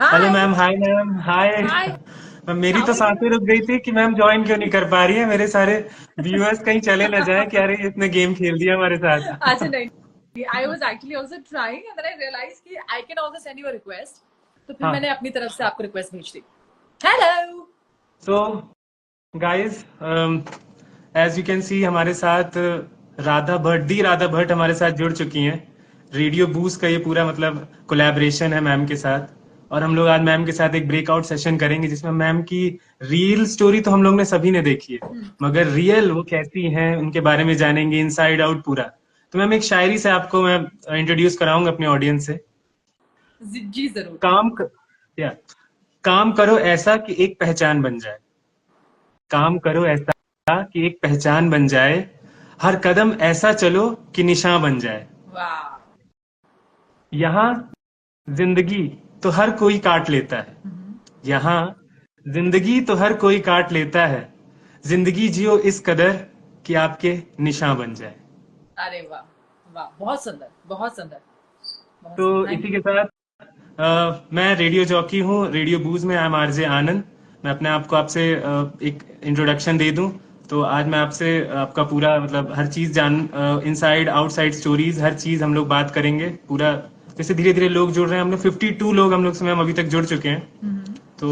Hello hi. Ma'am, hi ma'am, hi. Hi. Ma'am मेरी how तो are सांसें you? रुक गई थी कि मैम ज्वाइन क्यों नहीं कर पा रही है। मेरे सारे व्यूअर्स कहीं चले ना जाए कि अरे इसने गेम खेल दिया हमारे अच्छा, साथ। नहीं, I was actually also trying and then I realize कि I can also send you a request. तो फिर मैंने हाँ। अपनी तरफ से आपको रिक्वेस्ट भेज दी। Hello. So guys, as you can see हमारे साथ राधा भट्ट हमारे साथ जुड़ चुकी हैं। रेडियो बूस्ट का ये पूरा मतलब कोलैबोरेशन है मैम के साथ। और हम लोग आज मैम के साथ एक ब्रेकआउट सेशन करेंगे जिसमें मैम की रियल स्टोरी तो हम लोग ने सभी ने देखी है, मगर रियल वो कैसी हैं उनके बारे में जानेंगे, इनसाइड आउट पूरा। तो मैम एक शायरी से आपको मैं इंट्रोड्यूस कराऊंगा अपने ऑडियंस से। जी जरूर। काम क, या, काम करो ऐसा कि एक पहचान बन जाए। काम करो ऐसा कि एक पहचान बन जाए। हर कदम ऐसा चलो कि निशान बन जाए। वाह। यहाँ जिंदगी तो हर कोई काट लेता है। यहाँ जिंदगी तो हर कोई काट लेता है। जिंदगी जियो इस कदर कि आपके निशान बन जाए। अरे वाह। वाह, बहुत सुंदर, बहुत सुंदर। बहुत तो सुंदर, इसी थैंक के यू। साथ मैं रेडियो जॉकी हूँ, रेडियो बूज में। आई एम आरजे आनंद। मैं अपने आप को आपसे एक इंट्रोडक्शन दे दूं तो आज मैं आपसे आपका पूरा मतलब हर चीज जान, इनसाइड आउटसाइड स्टोरीज, हर चीज हम लोग बात करेंगे पूरा। जैसे धीरे धीरे लोग जुड़ रहे हैं, हम लोग 52 लोग हम लोग से मैम अभी तक जुड़ चुके हैं। तो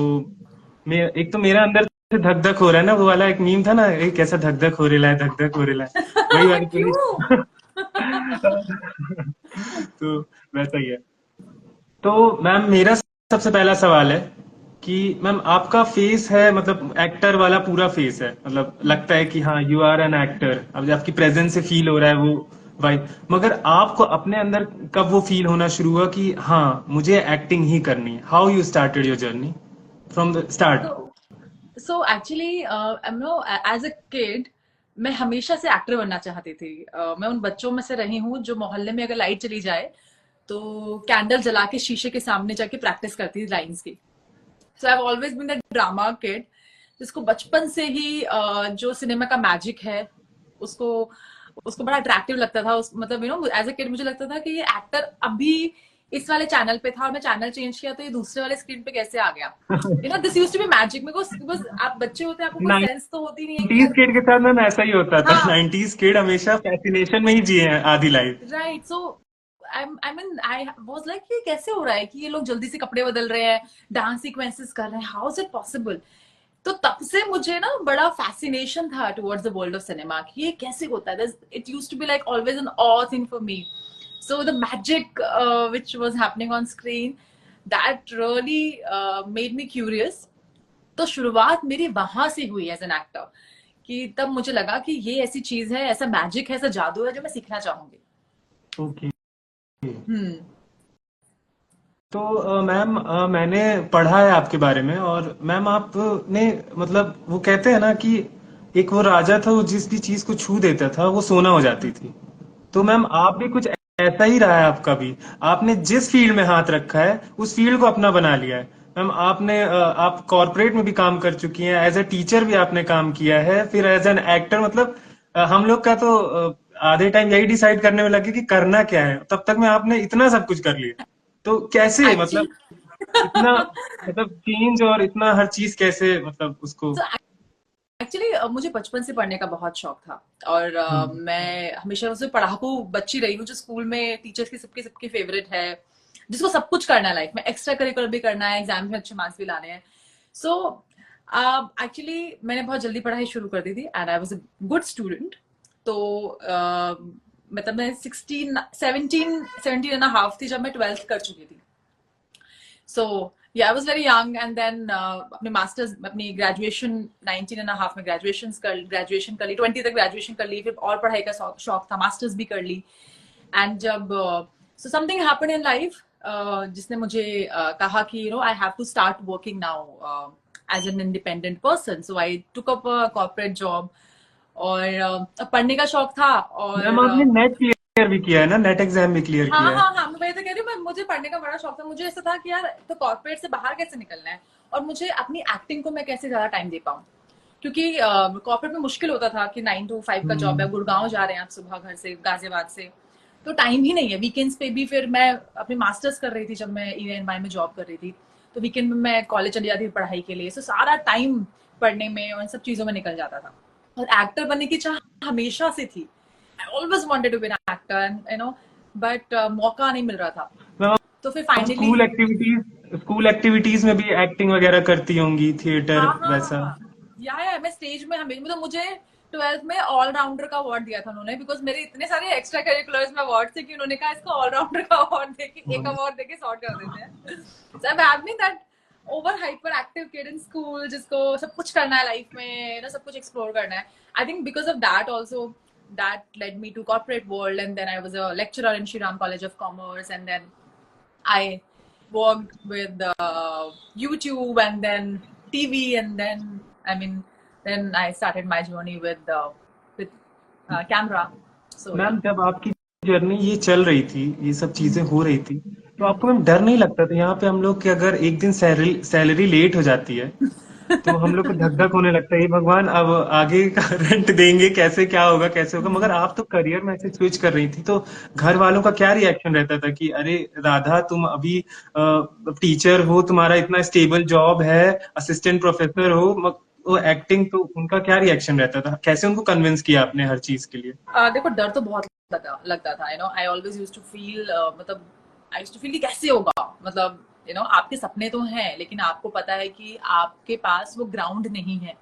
मैं एक तो मेरा अंदर से धक धक हो रहा है ना, वो वाला एक मीम था ना, एक कैसा धक धक हो रहा है, धक धक हो रहा है, वही वाली पूरी। क्यों? तो वैसा ही है। तो मैम मेरा सबसे पहला सवाल है कि मैम आपका फेस है मतलब एक्टर वाला पूरा फेस है, मतलब लगता है कि हाँ यू आर एन एक्टर। अब आपकी प्रेजेंस से फील हो रहा है वो भाई। मगर आपको अपने अंदर कब वो फील होना शुरू हुआ कि हाँ मुझे एक्टिंग ही करनी है? How you started your journey from the start? तो so actually I know, as a kid मैं हमेशा से एक्टर बनना चाहती थी। मैं उन बच्चों में से रही हूँ जो मोहल्ले में अगर लाइट चली जाए तो कैंडल जला के शीशे के सामने जाके प्रैक्टिस करती थी लाइंस की। So I have always been that drama kid जिसको बचपन से ही जो सिनेमा का मैजिक है उसको उसको बड़ा अट्रैक्टिव लगता था। उस मतलब you know as a kid मुझे लगता था कि ये एक्टर अभी इस वाले चैनल पे था और मैं चैनल चेंज किया तो ये दूसरे वाले स्क्रीन पे कैसे आ गया। You know this used to be magic. Because आप बच्चे होते हैं, आपको कोई सेंस तो होती नहीं है कि 90s यार। किड के साथ मैम ऐसा ही होता था। हाँ। 90s किड हमेशा फैसिनेशन में ही जिए हैं आधी life. Right. So I mean I was like ये कैसे हो रहा है कि ये लोग जल्दी से कपड़े बदल रहे हैं, डांस सीक्वेंसेस कर रहे हैं, हाउ इज इट पॉसिबल। तो तब से मुझे ना बड़ा फैसिनेशन था towards the world of cinema कि ये कैसे होता है। It used to be like always an awe thing for me. So the magic which was happening on screen that really made me curious. तो शुरुआत मेरी वहां से हुई एज एन एक्टर कि तब मुझे लगा कि ये ऐसी चीज है, ऐसा मैजिक है, ऐसा जादू है जो मैं सीखना चाहूंगी। ओके। हम्म। तो मैम मैंने पढ़ा है आपके बारे में, और मैम आपने मतलब वो कहते हैं ना कि एक वो राजा था, वो जिस भी चीज को छू देता था वो सोना हो जाती थी। तो मैम आप भी कुछ ऐसा ही रहा है आपका भी। आपने जिस फील्ड में हाथ रखा है उस फील्ड को अपना बना लिया है। मैम आप कॉर्पोरेट में भी काम कर चुकी हैं, एज ए टीचर भी आपने काम किया है, फिर एज एन एक्टर। मतलब हम लोग का तो आधे टाइम यही डिसाइड करने में लगे कि करना क्या है, तब तक में आपने इतना सब कुछ कर लिया। तो कैसे मतलब एक्चुअली इतना मतलब चेंज और इतना हर चीज कैसे मतलब उसको। तो एक्चुअली मुझे बचपन से पढ़ने का बहुत शौक था। और हम्म। मैं हमेशा उससे पढ़ाकू बच्ची रही हूँ जो स्कूल में टीचर्स की सबके सबके फेवरेट है, जिसको सब कुछ करना है लाइफ में, एक्स्ट्रा करिकुलर भी करना है, एग्जाम में अच्छे मार्क्स भी लाने हैं। सो एक्चुअली मैंने बहुत जल्दी पढ़ाई शुरू कर दी थी and I was a good student. तो मतलब मैं 17 एंड हाफ थी जब मैं 12th कर चुकी थी। सो yeah, I was very young and then अपने मास्टर्स अपनी ग्रेजुएशन 19 एंड हाफ में ग्रेजुएशन कर ली, 20 तक ग्रेजुएशन कर ली, फिर और पढ़ाई का शौक था, मास्टर्स भी कर ली। एंड जब so something happened in life जिसने मुझे कहा कि you know I have to start working now as an independent person. So I took up a corporate job. और पढ़ने का शौक था मैम और आपने नेट क्लियर भी किया है ना, नेट एग्जाम भी क्लियर हाँ किया है? हाँ हाँ, मैं वही तो कह रही हूँ। मुझे पढ़ने का बड़ा शौक था। मुझे ऐसा था कि यार तो कॉर्पोरेट से बाहर कैसे निकलना है और मुझे अपनी एक्टिंग को मैं कैसे ज्यादा टाइम दे पाऊँ। क्योंकि कॉर्पोरेट में मुश्किल होता था कि 9 to 5 का जॉब है, हम्म। गुड़गांव जा रहे हैं आप सुबह घर से, गाजियाबाद से, तो टाइम ही नहीं है वीकेंड्स पे भी। फिर मैं अपने मास्टर्स कर रही थी जब मैं EY में जॉब कर रही थी, तो वीकेंड में मैं कॉलेज चली जाती थी पढ़ाई के लिए, सो सारा टाइम पढ़ने में और इन सब चीजों में निकल जाता था। और एक्टर बनने की चाह हमेशा से थी, I always wanted to be an actor and but मौका नहीं मिल रहा था। मैम तो फिर आप फाइनली, स्कूल एक्टिविटीज में भी एक्टिंग वगैरह करती होंगी, थिएटर हाँ हाँ वैसा? हाँ, या मैं स्टेज में हमें तो मुझे 12th में ऑलराउंडर का अवार्ड दिया था उन्होंने, बिकॉज मेरे इतने सारे एक्स्ट्रा करिकुलर्स में अवार्ड थे कि उन्होंने कहा इसको ऑलराउंडर का अवार्ड दे के, एक अवार्ड देके सॉर्ट कर देते हैं। So I have been that over hyper active kid in school, जिसको सब कुछ करना है लाइफ में, सब कुछ एक्सप्लोर करना है। I think because of that also, that led me to corporate world, and then I was a lecturer in Shriram College of Commerce, and then I worked with YouTube and then TV, and then then I started my journey with camera. So yeah. Ma'am जब आपकी journey ये चल रही थी, ये सब चीजें हम्म, हो रही थी, तो हम्म। आपको मैम डर नहीं लगता था यहाँ पे हम लोग कि अगर एक दिन सैलरी सैलरी लेट हो जाती है तो हम लोग को धक धक होने लगता है, ये भगवान अब आगे का रेंट देंगे कैसे, क्या होगा कैसे होगा? मगर आप तो करियर में ऐसे स्विच कर रही थी, तो घर वालों का क्या रिएक्शन रहता था कि अरे राधा तुम अभी टीचर हो, तुम्हारा इतना स्टेबल जॉब है, असिस्टेंट प्रोफेसर हो, वो एक्टिंग, तो उनका क्या रिएक्शन रहता था? कैसे उनको कन्विंस किया आपने हर चीज के लिए? देखो, डर तो बहुत लगता था, I always used to feel, मतलब आई यूज्ड टू फील कि कैसे होगा, मतलब आपके सपने तो हैं, लेकिन आपको पता है कि आपके पास वो ग्राउंड नहीं है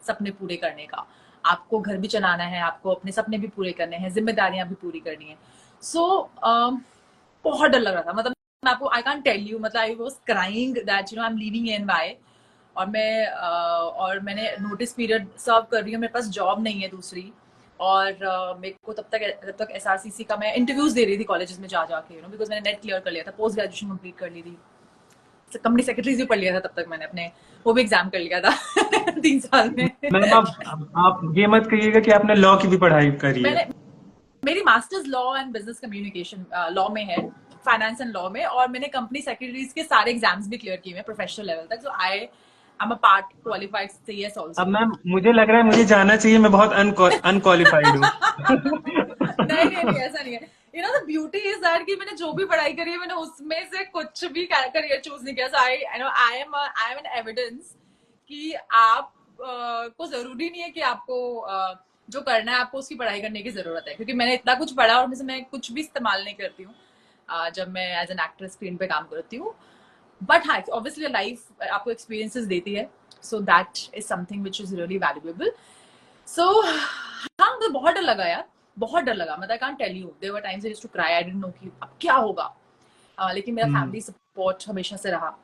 सपने पूरे करने का। आपको घर भी चलाना है, आपको अपने सपने भी पूरे करने हैं, जिम्मेदारियां भी पूरी करनी है। सो बहुत डर लग रहा था, मतलब मैं आपको, आई कांट टेल यू, मतलब I was crying that I am leaving NY, और और मैंने नोटिस पीरियड सर्व कर रही हूँ, मेरे पास जॉब नहीं है दूसरी, और मेरे को जब तक एसआरसीसी का मैं इंटरव्यूज दे रही थी कॉलेजेस में जा जाके, बिकॉज मैंने नेट क्लियर कर लिया था, पोस्ट ग्रेजुएशन कंप्लीट कर ली थी, कंपनी सेक्रेटरीज भी पढ़ लिया था तब तक, मैंने अपने वो भी एग्जाम कर लिया था 3 साल में। मैम आप ये मत कहिएगा कि आपने लॉ की भी पढ़ाई करी है? मैंने मेरी masters law and business communication law में है, फाइनेंस एंड लॉ में, और मैंने कंपनी सेक्रेटरीज के सारे एग्जाम्स भी क्लियर किए हैं प्रोफेशनल लेवल तक, so I am a part qualified CS अब आल्सो। मैम मुझे लग रहा है मुझे जाना चाहिए, मैं बहुत अनक्वालिफाइड हूँ। नहीं नहीं नहीं, ऐसा नहीं है। द ब्यूटी इज दैट कि मैंने जो भी पढ़ाई करी है, मैंने उसमें से कुछ भी करियर चूज नहीं किया। सो आई एम एन एविडेंस कि आप को जरूरी नहीं है कि आपको जो करना है आपको उसकी पढ़ाई करने की जरूरत है, क्योंकि मैंने इतना कुछ पढ़ा और में से मैं कुछ भी इस्तेमाल नहीं करती हूँ जब मैं एज एन एक्टर स्क्रीन पे काम करती हूँ। बट हाँ, ऑब्वियसली लाइफ आपको एक्सपीरियंसेस देती है, so that is something which is really valuable. So हाँ, मुझे बहुत डर लगा यार, बहुत डर लगा, मतलब I can't tell you, there were times I used to cry, I didn't know कि अब क्या होगा। लेकिन मेरा हम्म। फैमिली सपोर्ट हमेशा से रहा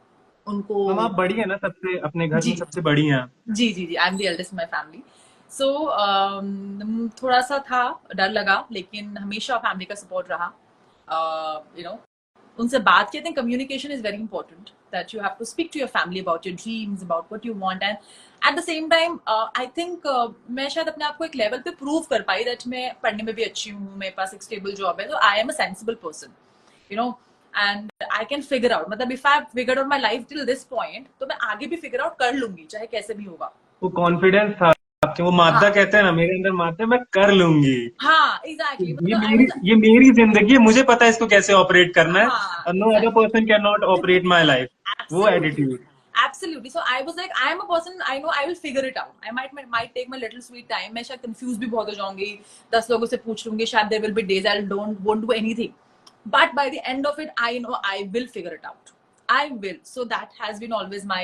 उनको। मैम आप बड़ी है ना सबसे, अपने घर में जी सबसे बड़ी हैं आप। जी जी जी, I am the eldest my family. So थोड़ा सा था, डर लगा, लेकिन हमेशा फैमिली का सपोर्ट रहा। उनसे बात की, I think communication is very important, that you have to speak to your family about your dreams, about what you want, and at the same time I think मैं शायद अपने आप को एक लेवल पे प्रूव कर पाई दैट मैं पढ़ने में भी अच्छी हूँ, मेरे पास एक स्टेबल जॉब है, तो I am a sensible person, and I can figure out, मतलब if I figure out my life till this point, तो मैं आगे भी फिगर आउट कर लूंगी, चाहे कैसे भी होगा। वो कॉन्फिडेंस था आपके, वो मादा हाँ कहते हैं ना, मेरे अंदर मादा है, मैं कर लूंगी। हाँ, एग्जैक्टली, ये मतलब आई मेरी वाज, ये मेरी जिंदगी है, मुझे पता है इसको कैसे ऑपरेट करना है, हाँ और no other exactly, person can not operate my life. वो absolutely, attitude. absolutely. So I was like, I am a person, I know I will figure it out. I might take my little sweet time, मैं शायद confused भी बहुत हो जाऊंगी, 10 लोगों से पूछ लूंगी, शायद there will be days I won't do anything, but by the end of it I know I will figure it out, I will. So that has been always my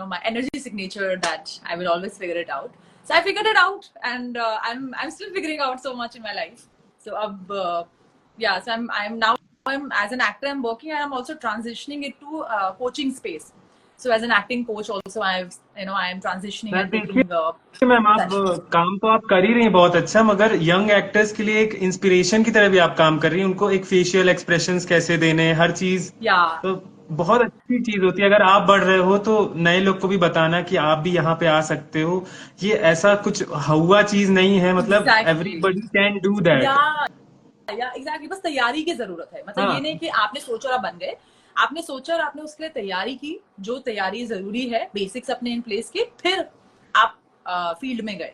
my energy signature, that I will always figure it out. So I figured it out, and I'm still figuring out so much in my life. So yeah, so I'm now, I'm as an actor I'm working, and I'm also transitioning it to coaching space. So as an acting coach also, I am transitioning मैं and देखिए taking ma'am, आप sessions. काम तो आप कर ही रही हैं बहुत अच्छा, मगर यंग एक्टर्स के लिए एक इंस्पिरेशन की तरह भी आप काम कर रही हैं, उनको एक फेशियल एक्सप्रेशंस कैसे देने हैं, हर चीज, Yeah, तो बहुत अच्छी चीज होती है। अगर आप बढ़ रहे हो तो नए लोग को भी बताना कि आप भी यहाँ पे आ सकते हो, ये ऐसा कुछ हुआ चीज नहीं है, मतलब exactly. Everybody can do that. Yeah, या एग्जैक्टली, बस तैयारी की जरूरत है, मतलब ये नहीं हाँ। कि आपने सोचा और आप बन गए, आपने सोचा और आपने उसके लिए तैयारी की, जो तैयारी जरूरी है, बेसिक्स अपने इन प्लेस की, फिर आप फील्ड में गए।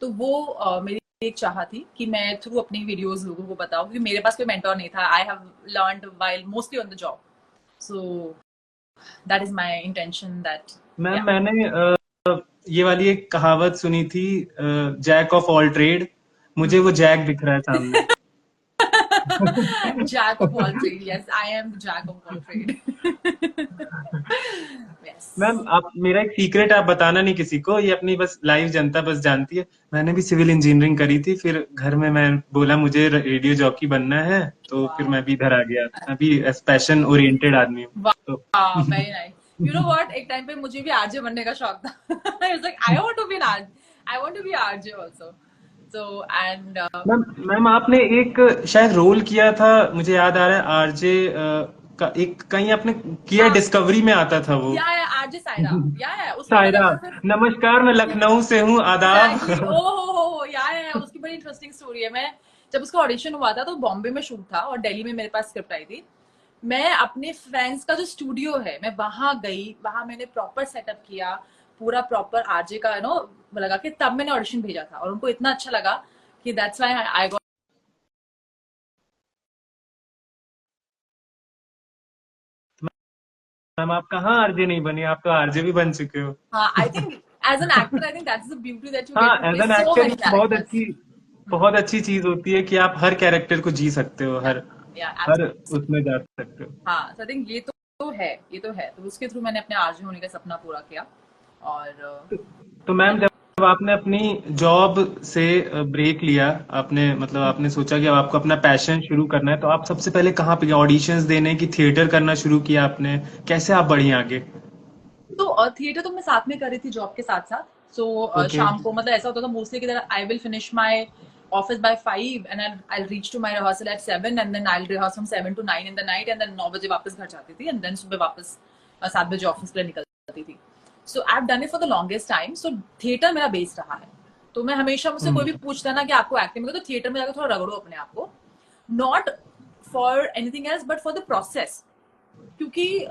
तो वो मेरी एक चाह थी कि मैं थ्रू अपनी वीडियोस लोगों को बताऊं, क्योंकि मेरे पास कोई मेंटोर नहीं था, I have learned while mostly on the job. So that is my intention that ma'am yeah. मैंने ये वाली एक कहावत सुनी थी, जैक ऑफ ऑल ट्रेड। मुझे वो जैक दिख रहा है सामने। Jack of all trade. Yes, I am the jack of all trade. Ma'am Yes. आप मेरा एक सीक्रेट आप बताना नहीं किसी को, ये अपनी बस लाइव जनता बस जानती है। मैंने भी सिविल इंजीनियरिंग करी थी, फिर घर में मैं बोला मुझे रेडियो जॉकी बनना है, तो फिर Wow. मैं भी इधर आ गया। मैं भी पैशन ओरिएंटेड आदमी हूँ तो। Wow, very nice. You know what? एक टाइम पे मुझे भी आरजे बनने का शौक था. I was like, I want to be an RJ. I want to be RJ also. So and ma'am ma'am आपने एक शायद रोल किया था, मुझे याद आ रहा है, आरजे का एक कहीं आपने किया, हाँ, डिस्कवरी में आता था वो। या आरजे सायरा, या उसमें मैंने सायरा, अपना फिर नमस्कार मैं लखनऊ से हूँ, आदाब। एग्जैक्टली ओ या उसकी बड़ी इंटरेस्टिंग स्टोरी है. मैं जब उसका ऑडिशन हुआ था तो बॉम्बे में शूट था और दिल्ली में मेरे पास स्क्रिप्ट आई थी. मैं अपने फ्रेंड्स का जो स्टूडियो है मैं वहां गई, वहां मैंने प्रॉपर सेटअप किया, पूरा प्रॉपर आरजे का लगा के तब मैंने ऑडिशन भेजा था और उनको इतना अच्छा लगा कि that's why I got. Ma'am आप कहाँ आरजे नहीं बनी, आप तो आरजे भी बन चुके हो। हाँ, I think as an actor I think that's the beauty that you हाँ, get to as play an so actor many ये कैरेक्टर्स. बहुत अच्छी चीज होती है कि आप हर कैरेक्टर को जी सकते हो, या हर या हर उसमें जा सकते हो। हाँ, तो आई थिंक ये तो है तो उसके थ्रू मैंने अपने आरजे होने का सपना पूरा किया. और तो मैम जब आपने अपनी जॉब से ब्रेक लिया, आपने मतलब आपने सोचा कि अब आपको अपना पैशन शुरू करना है, तो आप सबसे पहले कहाँ पे गए? ऑडिशंस देने की, थिएटर करना शुरू किया आपने, कैसे आप बढ़ी आगे? तो थिएटर तो मैं साथ में कर रही थी जॉब के साथ साथ. So okay. शाम को मतलब ऐसा होता था मोस्टली कि I will finish my office by 5 and I reach to my rehearsal at 7 and then I rehearse from 7 to 9 in the night and then 9 बजे वापस घर जाती थी एंड देन सुबह वापस 7 बजे ऑफिस के लिए निकलती थी. So I have done it for the longest time. So theatre मेरा बेस रहा है. तो मैं हमेशा, मुझसे कोई भी हम्म। पूछता ना कि आपको एक्टिंग में, तो थिएटर में जाकर थोड़ा रगड़ो अपने आप को. Not for anything else but for the process. क्योंकि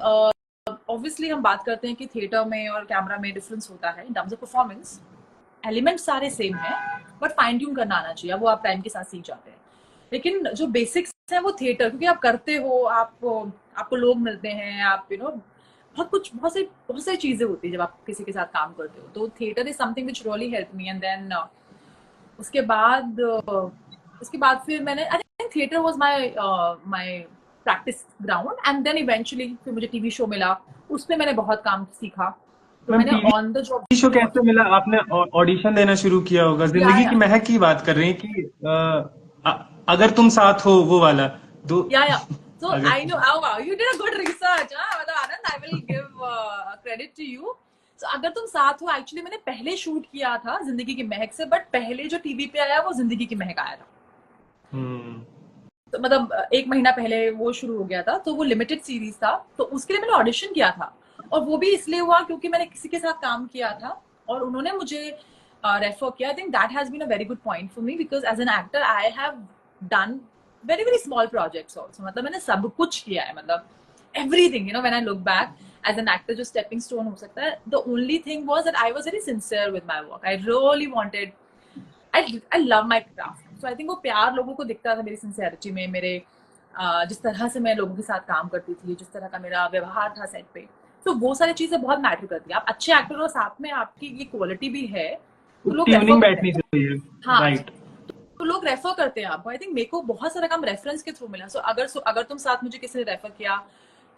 ऑब्वियसली हम बात करते हैं कि थिएटर में और कैमरा में डिफरेंस होता है in terms of performance. Element सारे सेम है बट फाइन ट्यून करना आना चाहिए, वो आप टाइम के साथ सीख जाते हैं. लेकिन जो बेसिक्स है वो थिएटर, क्योंकि आप करते हो, आपको लोग मिलते हैं, आप बहुत सारी चीजें होती है जब आप किसी के साथ काम करते हो. तो theatre is something which really help me. And then उसके बाद फिर मैंने, I think theatre was my practice ground. And then eventually फिर मुझे टीवी शो मिला, उसमें मैंने बहुत काम सीखा. तो मैम मैंने on the job. TV show कैसे मिला? आपने ऑडिशन देना शुरू किया होगा, जिंदगी या की महक की बात कर रही हैं कि अगर तुम साथ हो, वो वाला दो। या so अगर I know, oh wow, you did a good research. मतलब आनंद, I will give credit to you. So अगर तुम साथ हो, एक्चुअली मैंने पहले शूट किया था जिंदगी की महक से, बट पहले जो टीवी पे आया वो जिंदगी की महक आया था. हम्म। तो मतलब 1 महीना पहले वो शुरू हो गया था. तो वो लिमिटेड सीरीज था, तो उसके लिए मैंने ऑडिशन किया था. और वो भी इसलिए हुआ क्योंकि मैंने किसी के साथ काम किया था और उन्होंने मुझे रेफर किया. I think that has been a very good point for me because as an actor I have done very very small projects also. मतलब मैंने सब कुछ किया है, मतलब everything. When I look back as an actor जो stepping stone हो सकता है, the only thing was that I was very sincere with my work. I really wanted, I love my craft. So I think वो प्यार लोगों को दिखता था मेरी सिंसियरिटी में, मेरे जिस तरह से मैं लोगों के साथ काम करती थी, जिस तरह का मेरा व्यवहार था सेट पे. तो वो सारी चीजें बहुत मैटर करती है. आप अच्छे एक्टर हो, साथ में आपकी ये क्वालिटी भी है, तो लोग रेफर ट्यूनिंग करते बैठनी हैं. चाहिए। हाँ, राइट। तो लोग रेफर करते हैं आपको. आई थिंक मेरे को बहुत सारा काम रेफरेंस के थ्रू मिला. अगर तुम साथ, मुझे किसी ने रेफर किया,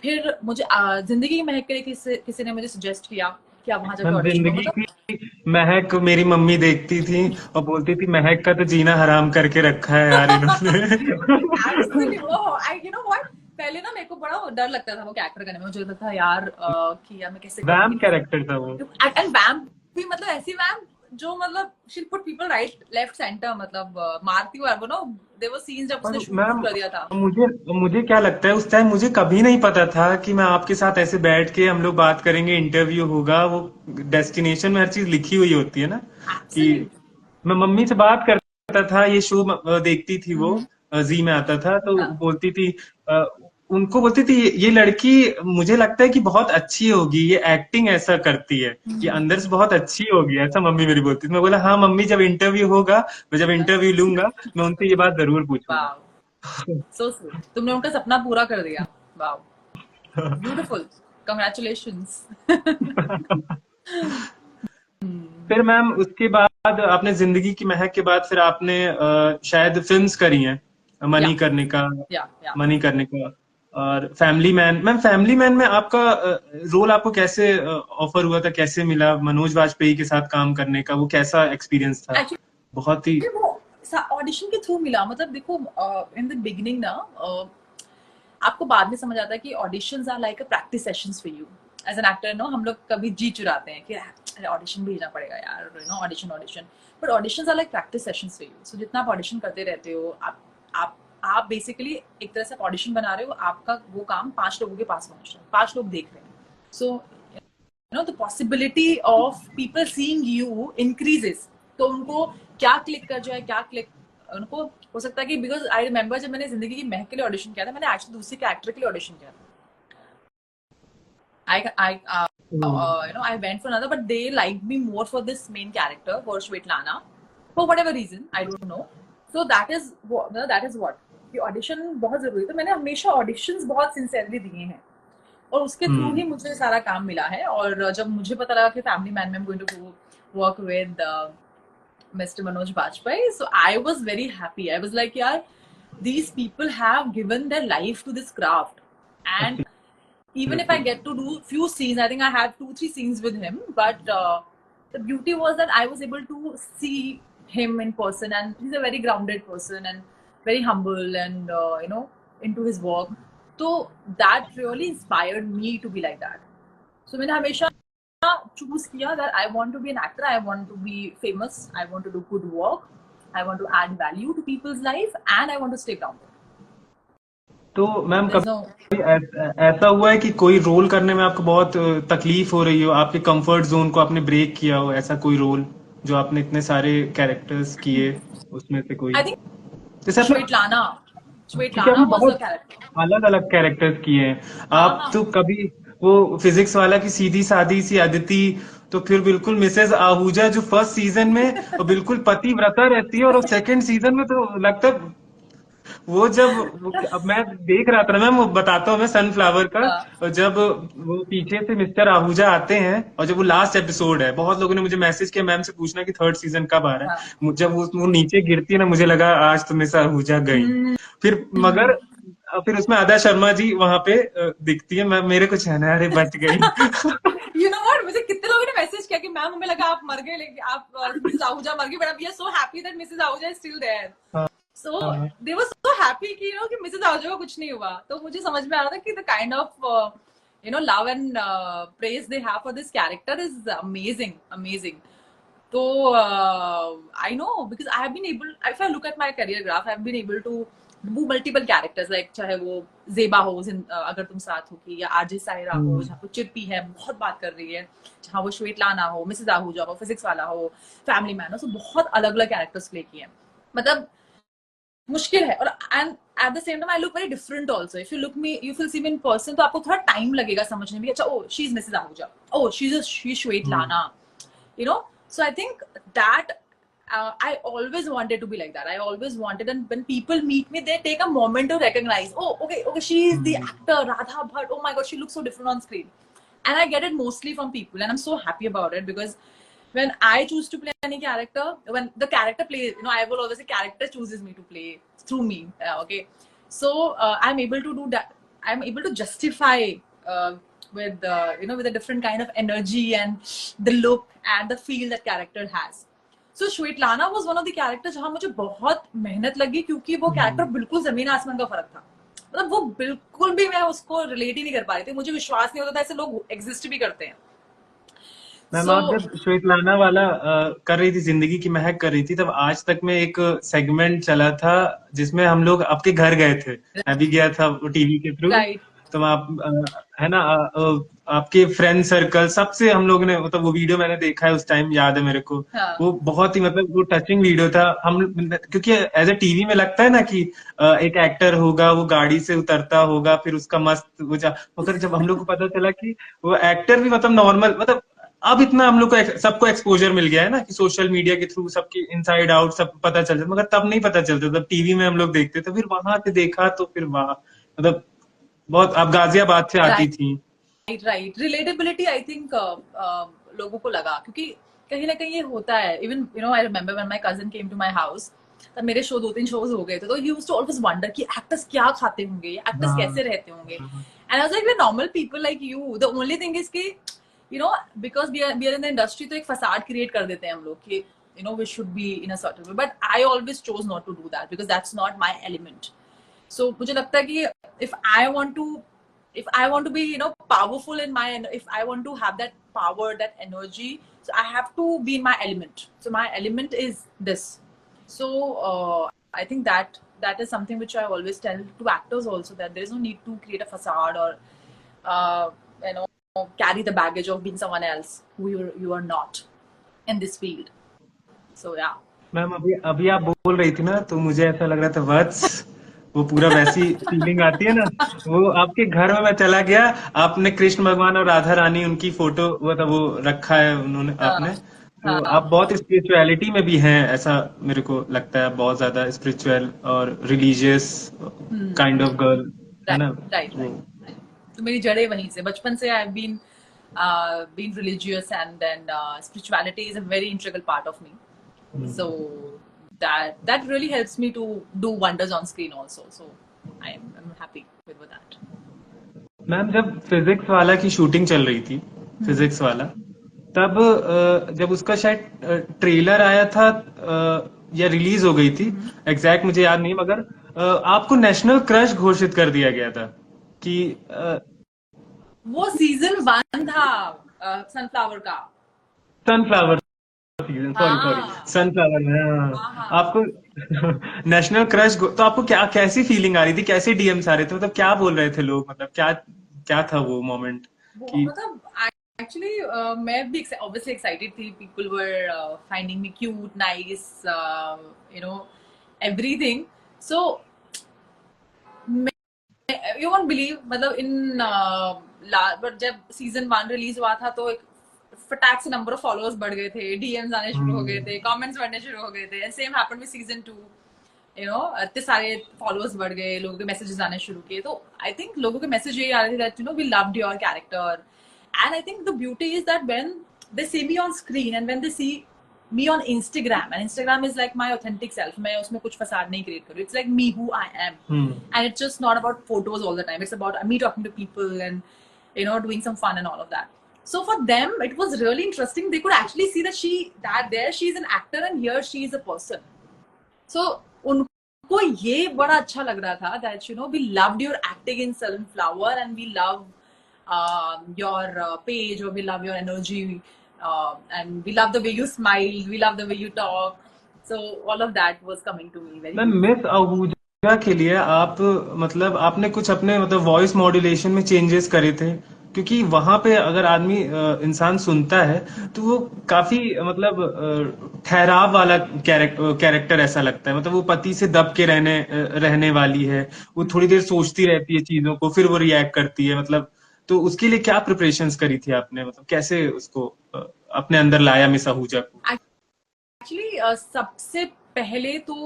फिर मुझे जिंदगी की महक के लिए किसी ने मुझे सजेस्ट किया कि आप वहां जाकर मैम ऑडिशन दो. जिंदगी मतलब की महक मेरी मम्मी देखती थी और बोलती थी, महक का तो जीना हराम करके रखा है यार इन्होंने। एब्सोल्युटली. वो आई यू नो व्हाट, पहले ना मेरे को बड़ा डर लगता था वो कैरेक्टर करने में. मुझे लगता था यार कि यार मैं कैसे वैम करूंगी. कैरेक्टर था वो। एंड वैम भी, मतलब ऐसी वैम जो मतलब she put people right left centre, मतलब मारती हुआ. वो नो देयर वर सीन्स जब और उसने शूट मैम कर दिया था. मुझे मुझे क्या लगता है, उस टाइम मुझे कभी नहीं पता था कि मैं आपके साथ ऐसे बैठ के हम लोग बात करेंगे, इंटरव्यू होगा, वो डेस्टिनेशन में हर चीज लिखी हुई होती है ना, कि एब्सोल्युटली. मैं मम्मी से बात करता था, ये शो देखती थी वो, जी में आता था, तो हाँ. बोलती थी, अ, उनको बोलती थी, ये लड़की मुझे लगता है कि बहुत अच्छी होगी, ये एक्टिंग ऐसा करती है, ये अंदर से बहुत अच्छी होगी, ऐसा मम्मी मेरी बोलती थी. मैं बोला हाँ मम्मी, जब इंटरव्यू होगा, मैं जब इंटरव्यू लूंगा, मैं उनसे ये बात जरूर पूछूंगा। Wow, so sweet. तुमने उनका सपना पूरा कर दिया. Wow, beautiful. कंग्रेचुलेशंस। फिर मैम उसके बाद आपने जिंदगी की महक के बाद फिर आपने शायद फिल्म्स करी हैं, या मनी करने का, या मनी करने का, और family man. Ma'am family Man में आपका रोल आपको कैसे ऑफर हुआ था, कैसे मिला मनोज वाजपेयी के साथ काम करने का, वो कैसा एक्सपीरियंस था? बहुत ही। एक्चुअली वो ऑडिशन के थ्रू मिला। मतलब देखो, इन द बिगिनिंग ना, आपको बाद में समझ आता है कि auditions are like a practice sessions for you as an actor. No, हम लोग कभी जी चुराते हैं कि अरे ऑडिशन भेजना पड़ेगा यार, you know, audition audition. But auditions are like practice sessions for you. So जितना आप ऑडिशन करते रहते हो, आप आप बेसिकली एक तरह से ऑडिशन बना रहे हो। आपका वो काम 5 लोगों के पास पहुंच रहा है, 5 लोग देख रहे हैं। So you know the possibility of people seeing you increases. तो उनको क्या क्लिक कर जाए, क्या क्लिक उनको हो सकता है कि, बिकॉज आई रिमेम्बर जब मैंने जिंदगी की महक के लिए ऑडिशन किया था, मैंने एक्चुअली दूसरे कैरेक्टर के लिए ऑडिशन किया था। I you know, I went for another, but they liked me more for this main character, for Shwetlana, for whatever reason, I don't know. So that is what कि audition बहुत जरूरी था। मैंने हमेशा ऑडिशंस बहुत sincerely दिए हैं, और उसके थ्रू ही मुझे सारा काम मिला है। और जब मुझे पता लगा कि फैमिली मैन में going to work with Mr. Manoj Bajpayee, so I was very happy. I was like, yaar, these people have given their life to this craft, and even if I get to do few scenes, I think I had 2-3 scenes with him, but the beauty was that I was able to see him in person, and he's a very grounded person and very humble, and you know, into his work. So that really inspired me to be like that. So मैंने हमेशा choose किया that I want to be an actor, I want to be famous, I want to do good work, I want to add value to people's life, and I want to stay grounded. तो ma'am There's कभी no ऐसा हुआ है कि कोई role करने में आपको बहुत तकलीफ हो रही हो, आपके कंफर्ट जोन को आपने ब्रेक किया हो, ऐसा कोई रोल जो आपने इतने सारे कैरेक्टर्स किए उसमें से कोई? I think जैसे आपने, Shwetlana. क्योंकि आपने Shwetlana was a बहुत character. अलग अलग कैरेक्टर्स किए हैं। हाँ आप हाँ तो कभी वो फिजिक्स वाला की सीधी सादी सी अदिति, तो फिर बिल्कुल मिसेस आहूजा जो फर्स्ट सीजन में वो बिल्कुल पतिव्रता रहती है, और सेकंड सीजन में तो लगता है वो जब अब मैं देख रहा था ना मैम, वो बताता हूँ मैं सनफ्लावर का। हाँ और जब वो पीछे से मिस्टर आहूजा आते हैं, और जब वो लास्ट एपिसोड है, बहुत लोगों ने मुझे मैसेज किया मैम से पूछना कि थर्ड सीजन कब आ रहा हाँ है। जब वो नीचे गिरती है ना, मुझे लगा आज तो मिस आहूजा गई। हम्म, फिर मगर फिर उसमें अदा शर्मा जी वहां पे दिखती है, मैं मेरे कुछ है ना, अरे बच गई। you know what, मुझे कितने लोगों ने मैसेज किया कि मैम हमें लगा आप मर गए, लेकिन आप मिसेस आहूजा मर गई, but we are so happy that Mrs Ahuja is still there. So हाँ, दे वर सो हैप्पी कि यू नो कि मिसेस आहूजा को कुछ नहीं हुआ। तो मुझे समझ में आ रहा था कि the kind of you know love and praise they have for this character is amazing, amazing. So I know, because I have been able, if I look at my career graph, I have been able to do multiple characters, like चाहे वो जेबा हो, अगर तुम साथ हो की, या आरजे साहिरा हो जहाँ वो चिरपी है बहुत बात कर रही है, जहाँ वो श्वेतलाना हो, मिसेस आहूजा हो, फिजिक्स वाला हो, फैमिली मैन हो। सो बहुत अलग अलग कैरेक्टर्स प्ले किए हैं। मतलब मुश्किल है। और and at the same time I look very different also. If you look me, you will see me in person, तो आपको थोड़ा टाइम लगेगा समझने में, अच्छा oh she is Mrs Ahuja, oh she is Svetlana, you know. So I think that I always wanted to be like that. I always wanted, and when people meet me, they take a moment to recognize, oh okay, she is the actor Radha Bhatt, oh my god, she looks so different on screen. And I get it mostly from people, and I'm so happy about it, because when I choose to play any character, when the character plays, you know, I will always say character chooses me to play through me. Okay, so I'm able to do that. I'm able to justify uh, with you know, with a different kind of energy and the look and the feel that character has. So Shwetlana was one of the characters जहाँ मुझे बहुत मेहनत लगी, क्योंकि वो character बिल्कुल जमीन आसमान का फर्क था। मतलब वो बिल्कुल भी, मैं उसको रिलेट ही नहीं कर पा रही थी, मुझे विश्वास नहीं होता था ऐसे लोग एग्जिस्ट भी करते हैं। मैम सो आप जब श्वेतलाना वाला कर रही थी, जिंदगी की महक कर रही थी, तब आज तक में एक सेगमेंट चला था जिसमें हम लोग आपके घर गए थे, मैं भी गया था टीवी के थ्रू। राइट, तो आप है ना, आपके फ्रेंड सर्कल सबसे हम लोग ने, मतलब वो वीडियो मैंने देखा है, उस टाइम याद है मेरे को। हाँ वो बहुत ही, मतलब वो टचिंग वीडियो था। हम, क्योंकि एज ए टीवी में लगता है ना कि एक एक्टर होगा, वो गाड़ी से उतरता होगा, फिर उसका मस्त वो मगर जब हम लोग को पता चला कि वो एक्टर भी मतलब नॉर्मल, मतलब अब इतना हम लोग को सबको एक्सपोजर मिल गया है ना कि सोशल मीडिया के थ्रू सबकी इनसाइड आउट सब पता चल जाता, मगर तब नहीं पता चलता, तब टीवी में हम लोग देखते थे। फिर वहां से देखा तो फिर वाह, मतलब बहुत, आप गाजियाबाद से आती राइट। थी। राइट रिलेटेबिलिटी आई थिंक लोगों को लगा, क्योंकि कहीं ना कहीं ये होता है. Even you know I remember when my cousin came to my house, तब मेरे शो 2-3 शोज हो गए थे, तो he used to always wonder कि एक्टर्स क्या खाते होंगे, एक्टर्स कैसे हाँ रहते होंगे. And I was like we normal people like you. The only thing is कि you know because we are in the industry, तो एक फसाड क्रिएट कर देते हैं हम लोग कि you know we should be in a certain way, but I always chose not to do that because that's not my element. So मुझे लगता है कि if I want to be you know powerful in my, if I want to have that power, that energy, so I have to be in my element. So my element is this. So I think that is something which I always tell to actors also, that there is no need to create a facade or you know carry the baggage of being someone else who you are not in this field. So yeah. Ma'am, अभी अभी आप बोल रही थी ना, तो मुझे ऐसा लग रहा था वत्स, वो पूरा वैसी फीलिंग आती है ना। वो आपके घर में मैं चला गया, आपने कृष्ण भगवान और राधा रानी उनकी फोटो वो रखा है उन्होंने आपने, तो आप हाँ. बहुत स्पिरिचुअलिटी में भी हैं, ऐसा मेरे को लगता है। आप बहुत ज्यादा स्पिरिचुअल और रिलीजियस काइंड ऑफ गर्ल है राइट ना। राइट वो राइट. तो मेरी जड़ें वहीं से बचपन से. I have been religious, and then spirituality is a very integral part of me. So that really helps me to do wonders on screen also. So I'm happy with that. Ma'am, जब physics वाला की shooting चल रही थी, physics वाला, तब जब उसका शायद ट्रेलर आया था या रिलीज हो गई थी, एग्जैक्ट मुझे याद नहीं, मगर आपको नेशनल क्रश घोषित कर दिया गया था कि वो सीजन 1 था सनफ्लावर का. सनफ्लावर सीजन, सॉरी हाँ सनफ्लावर में, हाँ हाँ। हाँ. आपको नेशनल क्रश, तो आपको क्या, कैसी फीलिंग आ रही थी, कैसे डीएम्स आ रहे थे, मतलब क्या बोल रहे थे लोग, मतलब क्या क्या था वो मोमेंट वो कि मतलब एक्चुअली मैं भी ऑब्वियसली एक्साइटेड थी. People were finding me cute, nice, you know everything. So you won't believe, मतलब इन बट जब सीजन 1 रिलीज हुआ था, तो एक फटाक से नंबर ऑफ फॉलोअर्स बढ़ गए थे, डीएम्स आने शुरू हो गए थे, कमेंट्स बढ़ने शुरू हो गए थे. And same happened with season 2. You know इतने सारे फॉलोअर्स बढ़ गए, लोगों के मैसेजेस आने शुरू किए. तो आई थिंक लोगों के मैसेज यही आ रहे थे that you know we loved your character. And I think the beauty is that when they see me on screen and when they see me on Instagram, and Instagram is like my authentic self. मैं उसमें कुछ फसाद नहीं create करूँ. It's like me who I am, and it's just not about photos all the time. It's about me talking to people and you know doing some fun and all of that. So for them, it was really interesting. They could actually see that there she's an actor and here she is a person. So उनको ये बड़ा अच्छा लग रहा था that you know we loved your acting in Sunflower, and we love your page, or we love your energy. And we love the way you smile, we love the way you talk. So all of that was coming to me very ma'am, easily. Miss Ahuja के लिए आप, मतलब आपने कुछ अपने मतलब voice modulation में changes करे थे? क्योंकि वहां पे अगर आदमी इंसान सुनता है, तो वो काफी मतलब ठहराव वाला कैरेक्टर ऐसा लगता है, मतलब वो पति से दब के रहने वाली है, वो थोड़ी देर सोचती रहती है चीजों को, फिर वो रिएक्ट करती है, मतलब तो उसके लिए क्या प्रिपरेशंस करी थी आपने, मतलब कैसे उसको अपने अंदर लाया मिस आहूजा को? एक्चुअली सबसे पहले तो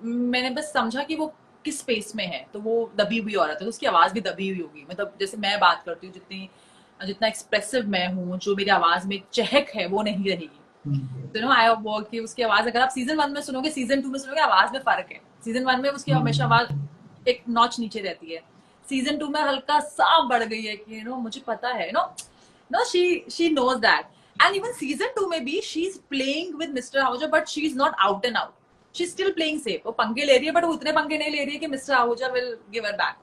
मैंने बस समझा कि वो किस स्पेस में है, तो वो दबी हुई औरत है, तो उसकी आवाज भी दबी हुई होगी. मतलब जैसे मैं बात करती हूँ, जितना एक्सप्रेसिव मैं हूँ, जो मेरी आवाज में चहक है वो नहीं रहेगी. तो नो आई वर्क कि उसकी आवाज अगर आप सीजन 1 में सुनोगे, सीजन 2 में सुनोगे, आवाज में फर्क है. सीजन 1 में उसकी हमेशा आवाज एक नॉच नीचे रहती है. सीजन 2 में हल्का सा बढ़ गई है कि यू नो मुझे पता है, no she knows that. And even season 2 में भी she's playing with Mr. Ahuja, but she's not out and out. She's still playing safe. वो पंगे ले रही है, but वो उतने पंगे नहीं ले रही है कि Mr. Ahuja will give her back.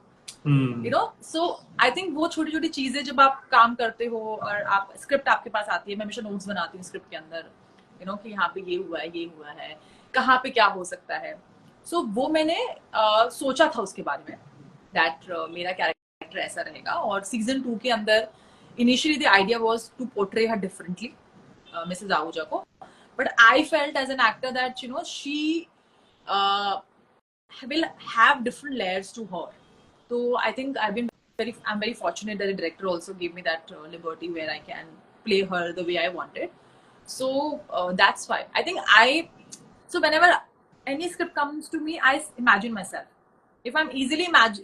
You know, so I think वो छोटी छोटी चीजें जब आप काम करते हो और आप स्क्रिप्ट आपके पास आती है, मैं हमेशा नोट्स बनाती हूँ स्क्रिप्ट के अंदर, you know, कि यहाँ पे ये हुआ है, कहाँ पे क्या हो सकता है. So वो मैंने सोचा था उसके बारे में, that मेरा कैरेक्टर ऐसा रहेगा. और सीजन 2 के अंदर initially the idea was to portray her differently, Mrs. Ahuja ko, but I felt as an actor that you know she will have different layers to her. So I think I'm very fortunate that the director also gave me that liberty where I can play her the way I wanted. So that's why I think so whenever any script comes to me, I imagine myself if I am easily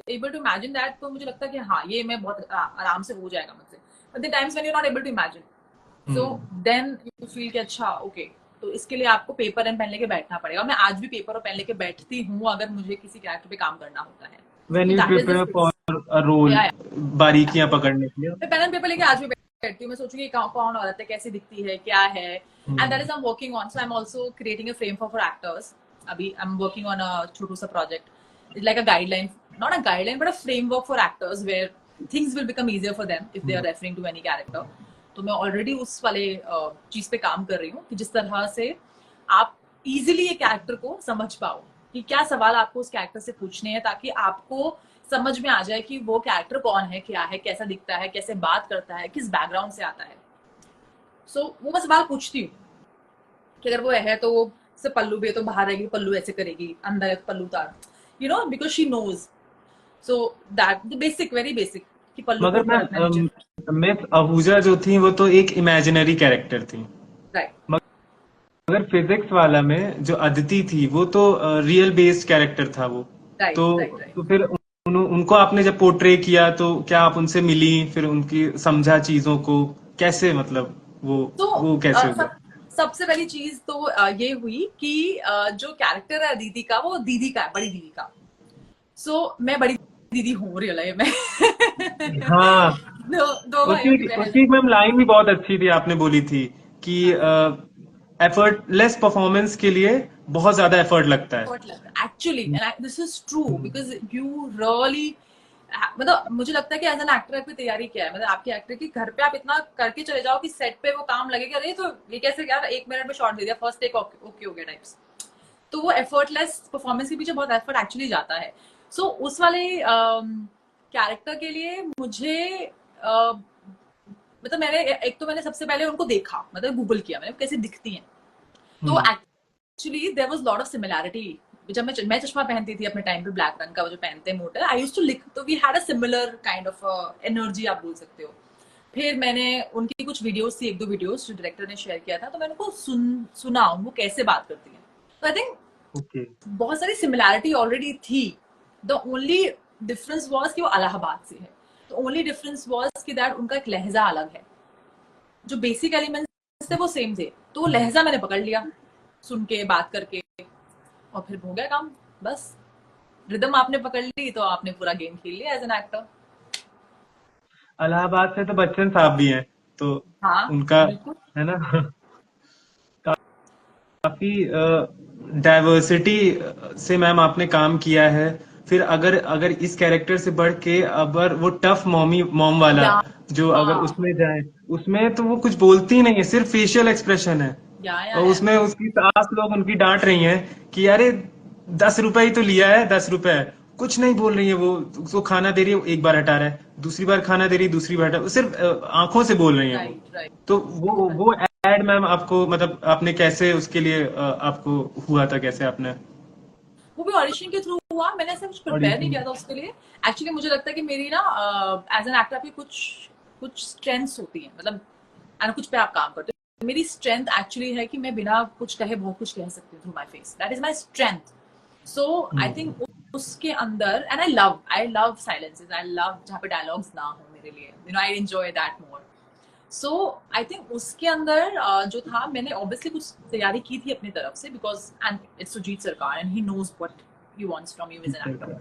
able to imagine that, तो मुझे लगता है कि हाँ ये मैं बहुत आराम से हो जाएगा मुझसे. But the times when you are not able to imagine, so hmm. Then you feel कि अच्छा ओके, तो इसके लिए आपको पेपर एंड पेन लेके बैठना पड़ेगा. और मैं आज भी पेपर और पेन लेके बैठती हूँ अगर मुझे किसी कैरेक्टर पे काम करना होता है. व्हेन तो you that is the prepare space. For a role, या बारीकियां पकड़ने के लिए. मैं पेन एंड पेपर लेके आज भी बैठती हूँ. मैं सोचूंगी कौन औरत है, कैसी दिखती है, क्या है. And that hmm. Is I am working on. So I am also creating a frame for actors. अभी I am working on a छोटू सा project. It's like a guideline, not a guideline but a framework for actors where things will become easier for them if they are referring to any character. तो मैं already उस वाले चीज पे काम कर रही हूँ कि जिस तरह से आप इजिली एक कैरेक्टर को समझ पाओ कि क्या सवाल आपको उस कैरेक्टर से पूछने हैं, ताकि आपको समझ में आ जाए कि वो कैरेक्टर कौन है, क्या है, कैसा दिखता है, कैसे बात करता है, किस बैकग्राउंड से आता है. सो वो मैं सवाल पूछती हूँ कि अगर वो है तो वो से पल्लू भी है तो बाहर रहेगी, पल्लू ऐसे करेगी, अंदर है तो पल्लू उतार, you know, because she knows. So that the basic, very basic, कि पल्लू को मगर ऊपर रखना है, नीचे मैम, रखना मिस आहूजा जो थी वो तो एक इमेजिनरी कैरेक्टर थी. है. राइट मगर फिजिक्स वाला में जो अदिति थी वो तो रियल बेस्ड कैरेक्टर था वो. राइट तो राइट राइट. तो फिर उनको आपने जब पोर्ट्रे किया तो क्या आप उनसे मिली, फिर उनकी समझा चीजों को कैसे, मतलब तो वो कैसे हुआ? सबसे पहली चीज तो ये हुई कि जो कैरेक्टर है दीदी का, वो दीदी का है, बड़ी दीदी का. मैं बड़ी दीदी हूँ रियल लाइफ में. हाँ. दो भाइयों की उसकी बहन उसकी हूँ. मैम लाइन भी बहुत अच्छी थी, आपने बोली थी कि हाँ. एफर्टलेस परफॉर्मेंस के लिए बहुत ज्यादा एफर्ट लगता है. What लगता है actually, and this is true hmm. Because you really, मतलब मुझे लगता है कि एज एन एक्टर की तैयारी क्या है, मतलब आपके एक्टर की घर पे आप इतना करके चले जाओ कि सेट पे वो काम लगेगा. अरे तो ये कैसे, क्या 1 मिनट में शॉट दे दिया, फर्स्ट टेक ओके हो गया टाइप्स. तो वो एफर्टलेस परफॉर्मेंस के पीछे बहुत एफर्ट एक्चुअली जाता है. उस वाले कैरेक्टर के लिए मुझे मतलब मैंने एक तो मैंने सबसे पहले उनको देखा, मतलब गूगल किया मैंने कैसे दिखती हैं. तो hmm. Actually there was lot of similarity. जब मैं चश्मा पहनती थी अपने टाइम पे, ब्लैक रंग का वो जो पहनते हैं मोटा, आई यूज्ड टू लिक, तो we had a similar kind of energy आप बोल सकते हो. फिर मैंने उनकी कुछ वीडियोस थी, 1-2 वीडियोस जो डायरेक्टर ने शेयर किया था, तो मैंने उनको सुना वो कैसे बात करती है. तो आई थिंक ओके. बहुत सारी सिमिलैरिटी ऑलरेडी थी. द ओनली डिफरेंस वाज कि वो इलाहाबाद से है. द ओनली डिफरेंस वाज कि दैट उनका एक लहजा अलग है. जो बेसिक एलिमेंट्स थे वो सेम थे, तो वो लहजा मैंने पकड़ लिया सुन के, बात करके, और फिर हो गया काम. बस रिदम आपने पकड़ ली तो आपने पूरा गेम खेल लिया एज एन एक्टर. इलाहाबाद से तो बच्चन साहब भी हैं, तो हाँ उनका बिल्कुल. है ना. काफी डाइवर्सिटी से मैम आपने काम किया है. फिर अगर अगर इस कैरेक्टर से बढ़ के अगर वो टफ मॉम वाला, या जो अगर हाँ, उसमें जाए, उसमें तो वो कुछ बोलती ही नहीं है, सिर्फ फेशियल एक्सप्रेशन है. और या उसमें उसकी सास लोग उनकी डांट रही हैं कि अरे 10 रुपए ही तो लिया है, 10 रुपए है. कुछ नहीं बोल रही है वो. उसको खाना दे रही है, वो एक बार हटा रहा है, दूसरी बार खाना दे रही है, दूसरी बार हटा, वो सिर्फ आंखों से बोल रही है वो. राइट राइट तो राइट. वो एड मैम आपको, मतलब आपने कैसे उसके लिए आपको हुआ था, कैसे आपने वो भी ऑडिशन के थ्रू हुआ. मैंने ऐसा कुछ प्रिपेयर नहीं ऑडिशन? किया था उसके लिए. एक्चुअली मुझे लगता है कि मेरी ना एज एन एक्टर की कुछ कुछ स्ट्रेंथ्स होती हैं, मतलब एंड कुछ पे आप काम करते हो. मेरी स्ट्रेंथ एक्चुअली है कि मैं बिना कुछ कहे बहुत कुछ कह सकती हूँ through my face. That is my strength. So I think उसके अंदर, and I love silences, I love जहाँ पे डायलॉग्स ना हो मेरे लिए, you know, I enjoy that more. So I think उसके अंदर जो था, मैंने ऑब्वियसली कुछ तैयारी की थी अपनी तरफ से, because and it's Sujit Sarkar and he knows what he wants from you as an actor.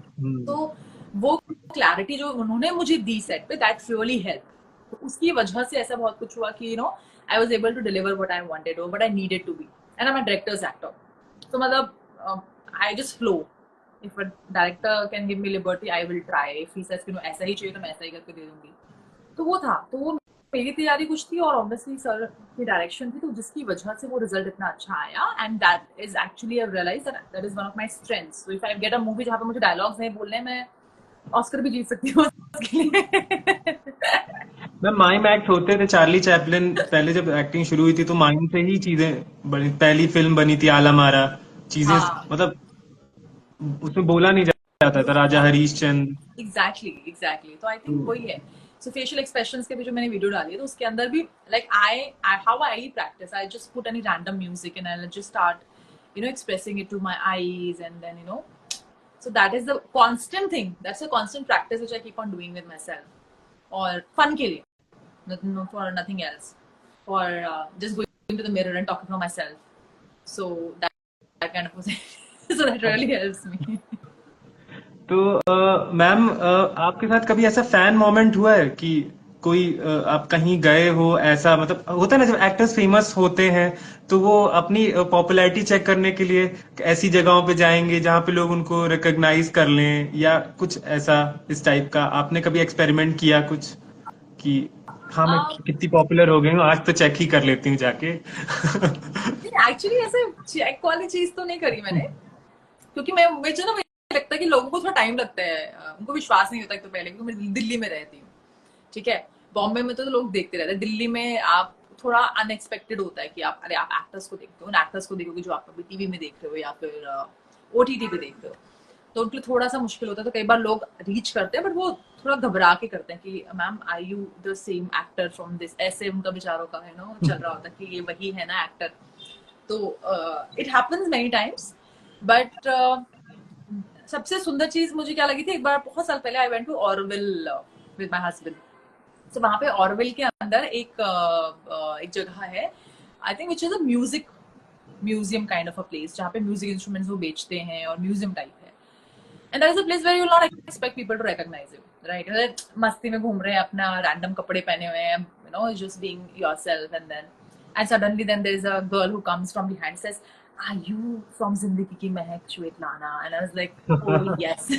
तो वो क्लैरिटी जो उन्होंने मुझे दी सेट पे, दैट रियली हेल्प. तो उसकी वजह से ऐसा बहुत कुछ हुआ कि you know I was able to deliver what I wanted और what I needed to be. And I am a director's actor. तो मतलब I just flow. If a director can give me liberty I will try. If he says कि no ऐसा ही चाहिए तो मैं ऐसा ही करके दे दूंगी. तो वो था, तो वो मेरी तैयारी कुछ थी और ऑब्वियसली सर की डायरेक्शन थी, तो जिसकी वजह से वो रिजल्ट इतना अच्छा आया. And that is actually I realise that is one of my strengths. So if I get a movie जहाँ पे मुझे डायलॉग्स नहीं बोलने, मैं ऑस्कर भी जीत सकती हूँ उसके लिए. मैम माइम एक्ट होते थे, चार्ली चैपलिन पहले जब एक्टिंग शुरू हुई थी तो माइम से ही चीजें बनी. पहली फिल्म बनी थी आला मारा. चीजें हाँ मतलब उसमें बोला नहीं जाता था, राजा हरीश चंद्र. एग्जैक्टली. तो आई थिंक वही है. सो फेशियल एक्सप्रेशंस के भी जो मैंने वीडियो डाली है, तो उसके अंदर भी like I how I practice, I just put any random music and I just start, you know, expressing it to my eyes, and then, you know, So that is the constant thing. That's a constant practice which I keep on doing with myself. Or fun ke liye, not for nothing else. Or just going to the mirror and talking to myself. So that kind of thing. So that really helps me. तो ma'am आपके साथ कभी ऐसा fan moment हुआ है कि कोई आप कहीं गए हो, ऐसा मतलब होता है ना जब एक्टर्स फेमस होते हैं तो वो अपनी पॉपुलैरिटी चेक करने के लिए ऐसी जगहों पे जाएंगे जहां पे लोग उनको रिकॉग्नाइज कर लें, या कुछ ऐसा इस टाइप का आपने कभी एक्सपेरिमेंट किया कुछ कि हाँ मैं Um, कितनी पॉपुलर हो गई हूँ आज तो चेक ही कर लेती हूँ जाके? एक्चुअली ऐसे चेक वाली चीज तो नहीं करी मैंने, क्योंकि मैं मुझे ना मुझे लगता है कि लोगों को थोड़ा टाइम लगता है, उनको विश्वास नहीं होता एक तो पहले, क्योंकि मैं दिल्ली में रहती हूँ, ठीक है। बॉम्बे में तो लोग देखते रहते हैं, दिल्ली में आप थोड़ा अनएक्सपेक्टेड होता है कि आप अरे आप एक्टर्स को देखते हो, उन एक्टर्स को देखोगे जो आप अभी टीवी में देख रहे हो या फिर ओटीटी पे देख रहे हो, तो उनके लिए थोड़ा सा मुश्किल होता है। तो कई बार लोग रीच करते हैं बट वो थोड़ा घबरा के करते हैं कि ma'am I you the same actor from this, ऐसे उनका बेचारों का है ना चल रहा होता है कि ये वही है ना एक्टर। तो it happens many times, but सबसे सुंदर चीज मुझे क्या लगी थी, एक बार बहुत साल पहले I went to Auroville with my husband. तो वहां पे ऑरोविल के अंदर एक जगह है, I think which is a music museum kind of a place, जहाँ पे म्यूजिक इंस्ट्रूमेंट्स वो बेचते हैं और म्यूजियम टाइप है। And that is a place where you will not expect people to recognise you, right. मस्ती में घूम रहे हैं, अपना रैंडम कपड़े पहने हुए हैं, you know just being yourself, and suddenly then there is a girl who comes from behind, says, are you from Zindagi Ki Mehak Shwetlana? And I was like, oh yes.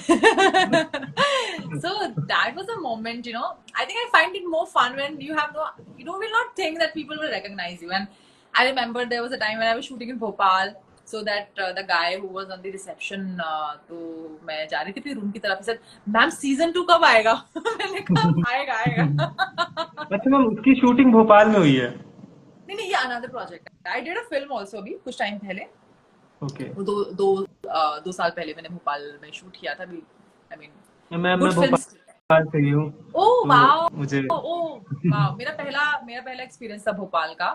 So that was a moment, you know. I think I find it more fun when you have no, you will not think that people will recognize you. And I remember there was a time when I was shooting in Bhopal, so that the guy who was on the reception, तो मैं जा रही थी फिर room की तरफ से, ma'am season 2 कब आएगा? मैंने कहा आएगा आएगा। अच्छा मैम, उसकी शूटिंग भोपाल में हुई है? नहीं नहीं, ये अनदर प्रोजेक्ट है। I did a film also अभी कुछ टाइम पहले, ओके। वो दो साल पहले मैंने भोपाल में शूट किया था अभी। आई मीन मैं गुड फिल्म्स। भोपाल से ही हूँ, ओह तो वाओ, मुझे ओह वाओ, मेरा पहला एक्सपीरियंस था भोपाल का।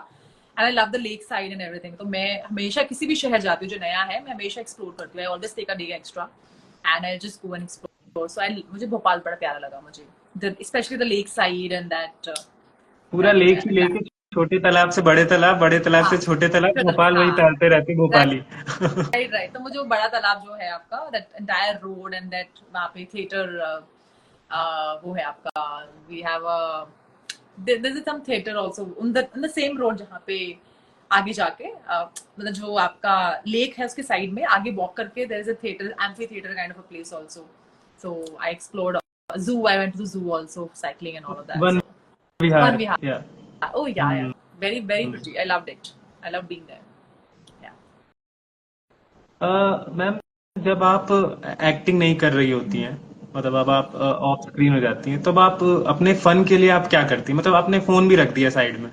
And I love the lake side and everything. तो मैं हमेशा किसी भी शहर जाती हूँ जो नया है, मैं हमेशा एक्सप्लोर करती हूँ। I always take a day extra and I just go and explore. So I मुझे भोपाल बड़ा प्यारा लगा मुझे, specially the lake side and that पूरा लेक ही दैट लेके छोटे तालाब से बड़े तालाब, बड़े तालाब हाँ से छोटे तालाब, भोपाल वही हाँ, टहलते रहते भोपाली। Right right. तो मुझे वो बड़ा तालाब जो है आपका, that entire road and that वहाँ पे थिएटर, वो है आपका, we have there is some theatre also in the same road, जहाँ पे आगे जाके मतलब जो आपका लेक है उसके साइड में आगे वॉक करके there is a theatre, amphitheatre kind of a place also. So I explored zoo, I went to the zoo also, cycling and all of that. One So one Vihar, we या have, oh yeah, very very pretty, I loved it, I loved being there, yeah. Ma'am, जब आप acting नहीं कर रही होती हैं, मतलब अब आप ऑफ स्क्रीन हो जाती हैं, तब आप अपने फन के लिए आप क्या करती हैं? मतलब आपने फोन भी रख दिया साइड में,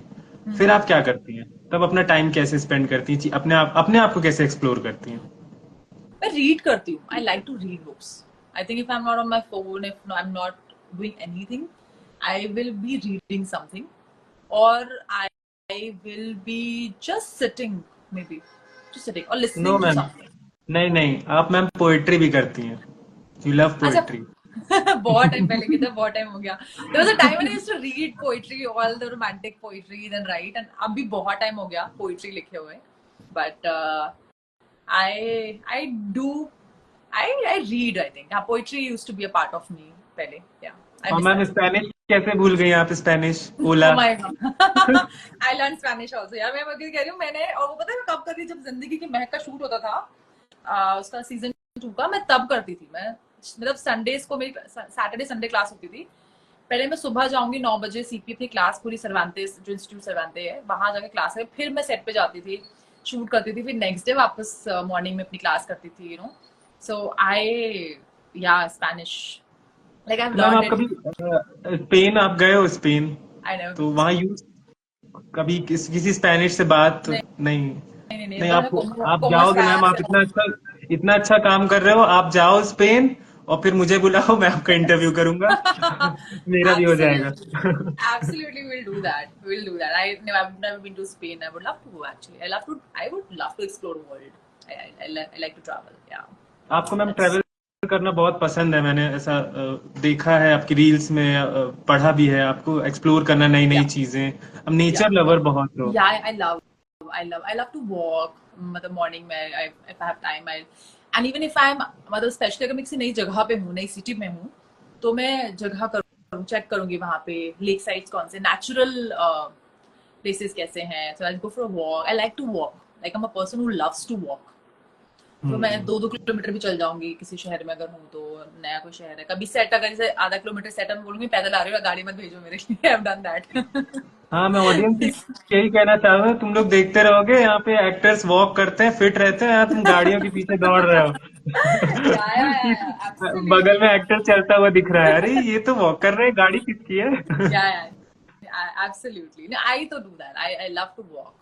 फिर आप क्या करती हैं? तब अपना टाइम कैसे स्पेंड करती हैं? अपने आप को कैसे एक्सप्लोर करती हैं? मैं रीड करती हूँ, I like to read books. I think if I am not on my phone, if I am not doing anything, I will be reading something, और I will be just sitting, maybe just sitting और no listening to ma'am, something. नहीं नहीं, आप मैम poetry भी करती हैं, you love अच्छा। पोएट्री। बहुत टाइम पहले की था, बहुत टाइम हो गया। There was a time when I used to read poetry, all the romantic poetries and write, and अभी बहुत टाइम हो गया पोएट्री लिखे हुए। But I do I read, I think. Yeah, poetry used to be a part of me pehle. Yeah, I और miss ma'am that. Spanish कैसे भूल गई आप? Spanish Oh Ola. my god. I learned Spanish also. यार मैं वही कह रही हूँ, मैंने, और वो पता है मैं कब करती थी, जब जिंदगी की महक का शूट होता था, उसका सीजन 2 का, मैं तब करती थी। मैं मतलब संडेज को मेरी सैटरडे संडे क्लास होती थी। पहले मैं सुबह जाऊंगी 9 बजे, सीपी थी क्लास पूरी, सर्वांतेस जो इंस्टीट्यूट सर्वांते है वहां जाके क्लास है, फिर मैं सेट पे जाती थी, शूट करती थी, फिर नेक्स्ट डे वापस मॉर्निंग में अपनी क्लास करती थी, यू नो। सो आई, या स्पेनिश, लाइक आई हैव तो मैम लर्नड आप इट। कभी स्पेन आप गए हो स्पेन? आई नेवर तो बीन वहाँ स्पेन। यूज कभी किसी स्पेनिश से बात नहीं नहीं? नहीं नहीं, नहीं, पर आप मैं आप como जाओगे मैम, estás, आप इतना अच्छा काम कर रहे हो, आप जाओ स्पेन और फिर मुझे बुलाओ, मैं आपका इंटरव्यू करूंगा। मेरा भी हो जाएगा। absolutely, absolutely, we'll do that, we'll do that. I've never been to Spain, I would love to go actually. I would love to explore the world. I like to travel, yeah. आपको ma'am That's travel करना बहुत पसंद है। मैंने ऐसा देखा है आपकी रील्स में, पढ़ा भी है, आपको एक्सप्लोर करना नई नई या चीजें। अब या नेचर या लवर बहुत हो। या आई लव टू वॉक, मतलब मॉर्निंग में if I have time I, and even if I M, मतलब स्पेशली अगर मैं किसी नई जगह पे हूँ, नई सिटी में हूँ, तो मैं जगह करूँ चेक करूंगी वहां पे लेक साइड्स कौन से नेचुरल प्लेसेस कैसे हैं, so I go for a walk. I like to walk, like I am a person who loves to walk. तो मैं हम्म। 2-2 किलोमीटर भी चल जाऊंगी किसी शहर में अगर हूँ तो, नया कोई शहर है, कभी सेट अगर जैसे आधा किलोमीटर सेट है, मैं बोलूंगी पैदल आ रही हो, गाड़ी मत भेजो मेरे लिए, आई हैव डन दैट। हाँ, मैं ऑडियंस से यही कहना चाहूंगा, तुम लोग देखते रहोगे यहाँ पे एक्टर्स वॉक करते हैं, फिट रहते हैं, यहाँ तुम गाड़ियों के पीछे दौड़ रहे हो। कि बगल में एब्सोल्युटली। एक्टर चलता हुआ दिख रहा है, अरे ये तो वॉक कर रहे हैं, गाड़ी किसकी है? Yeah, absolutely. No, I to do that. I love to walk.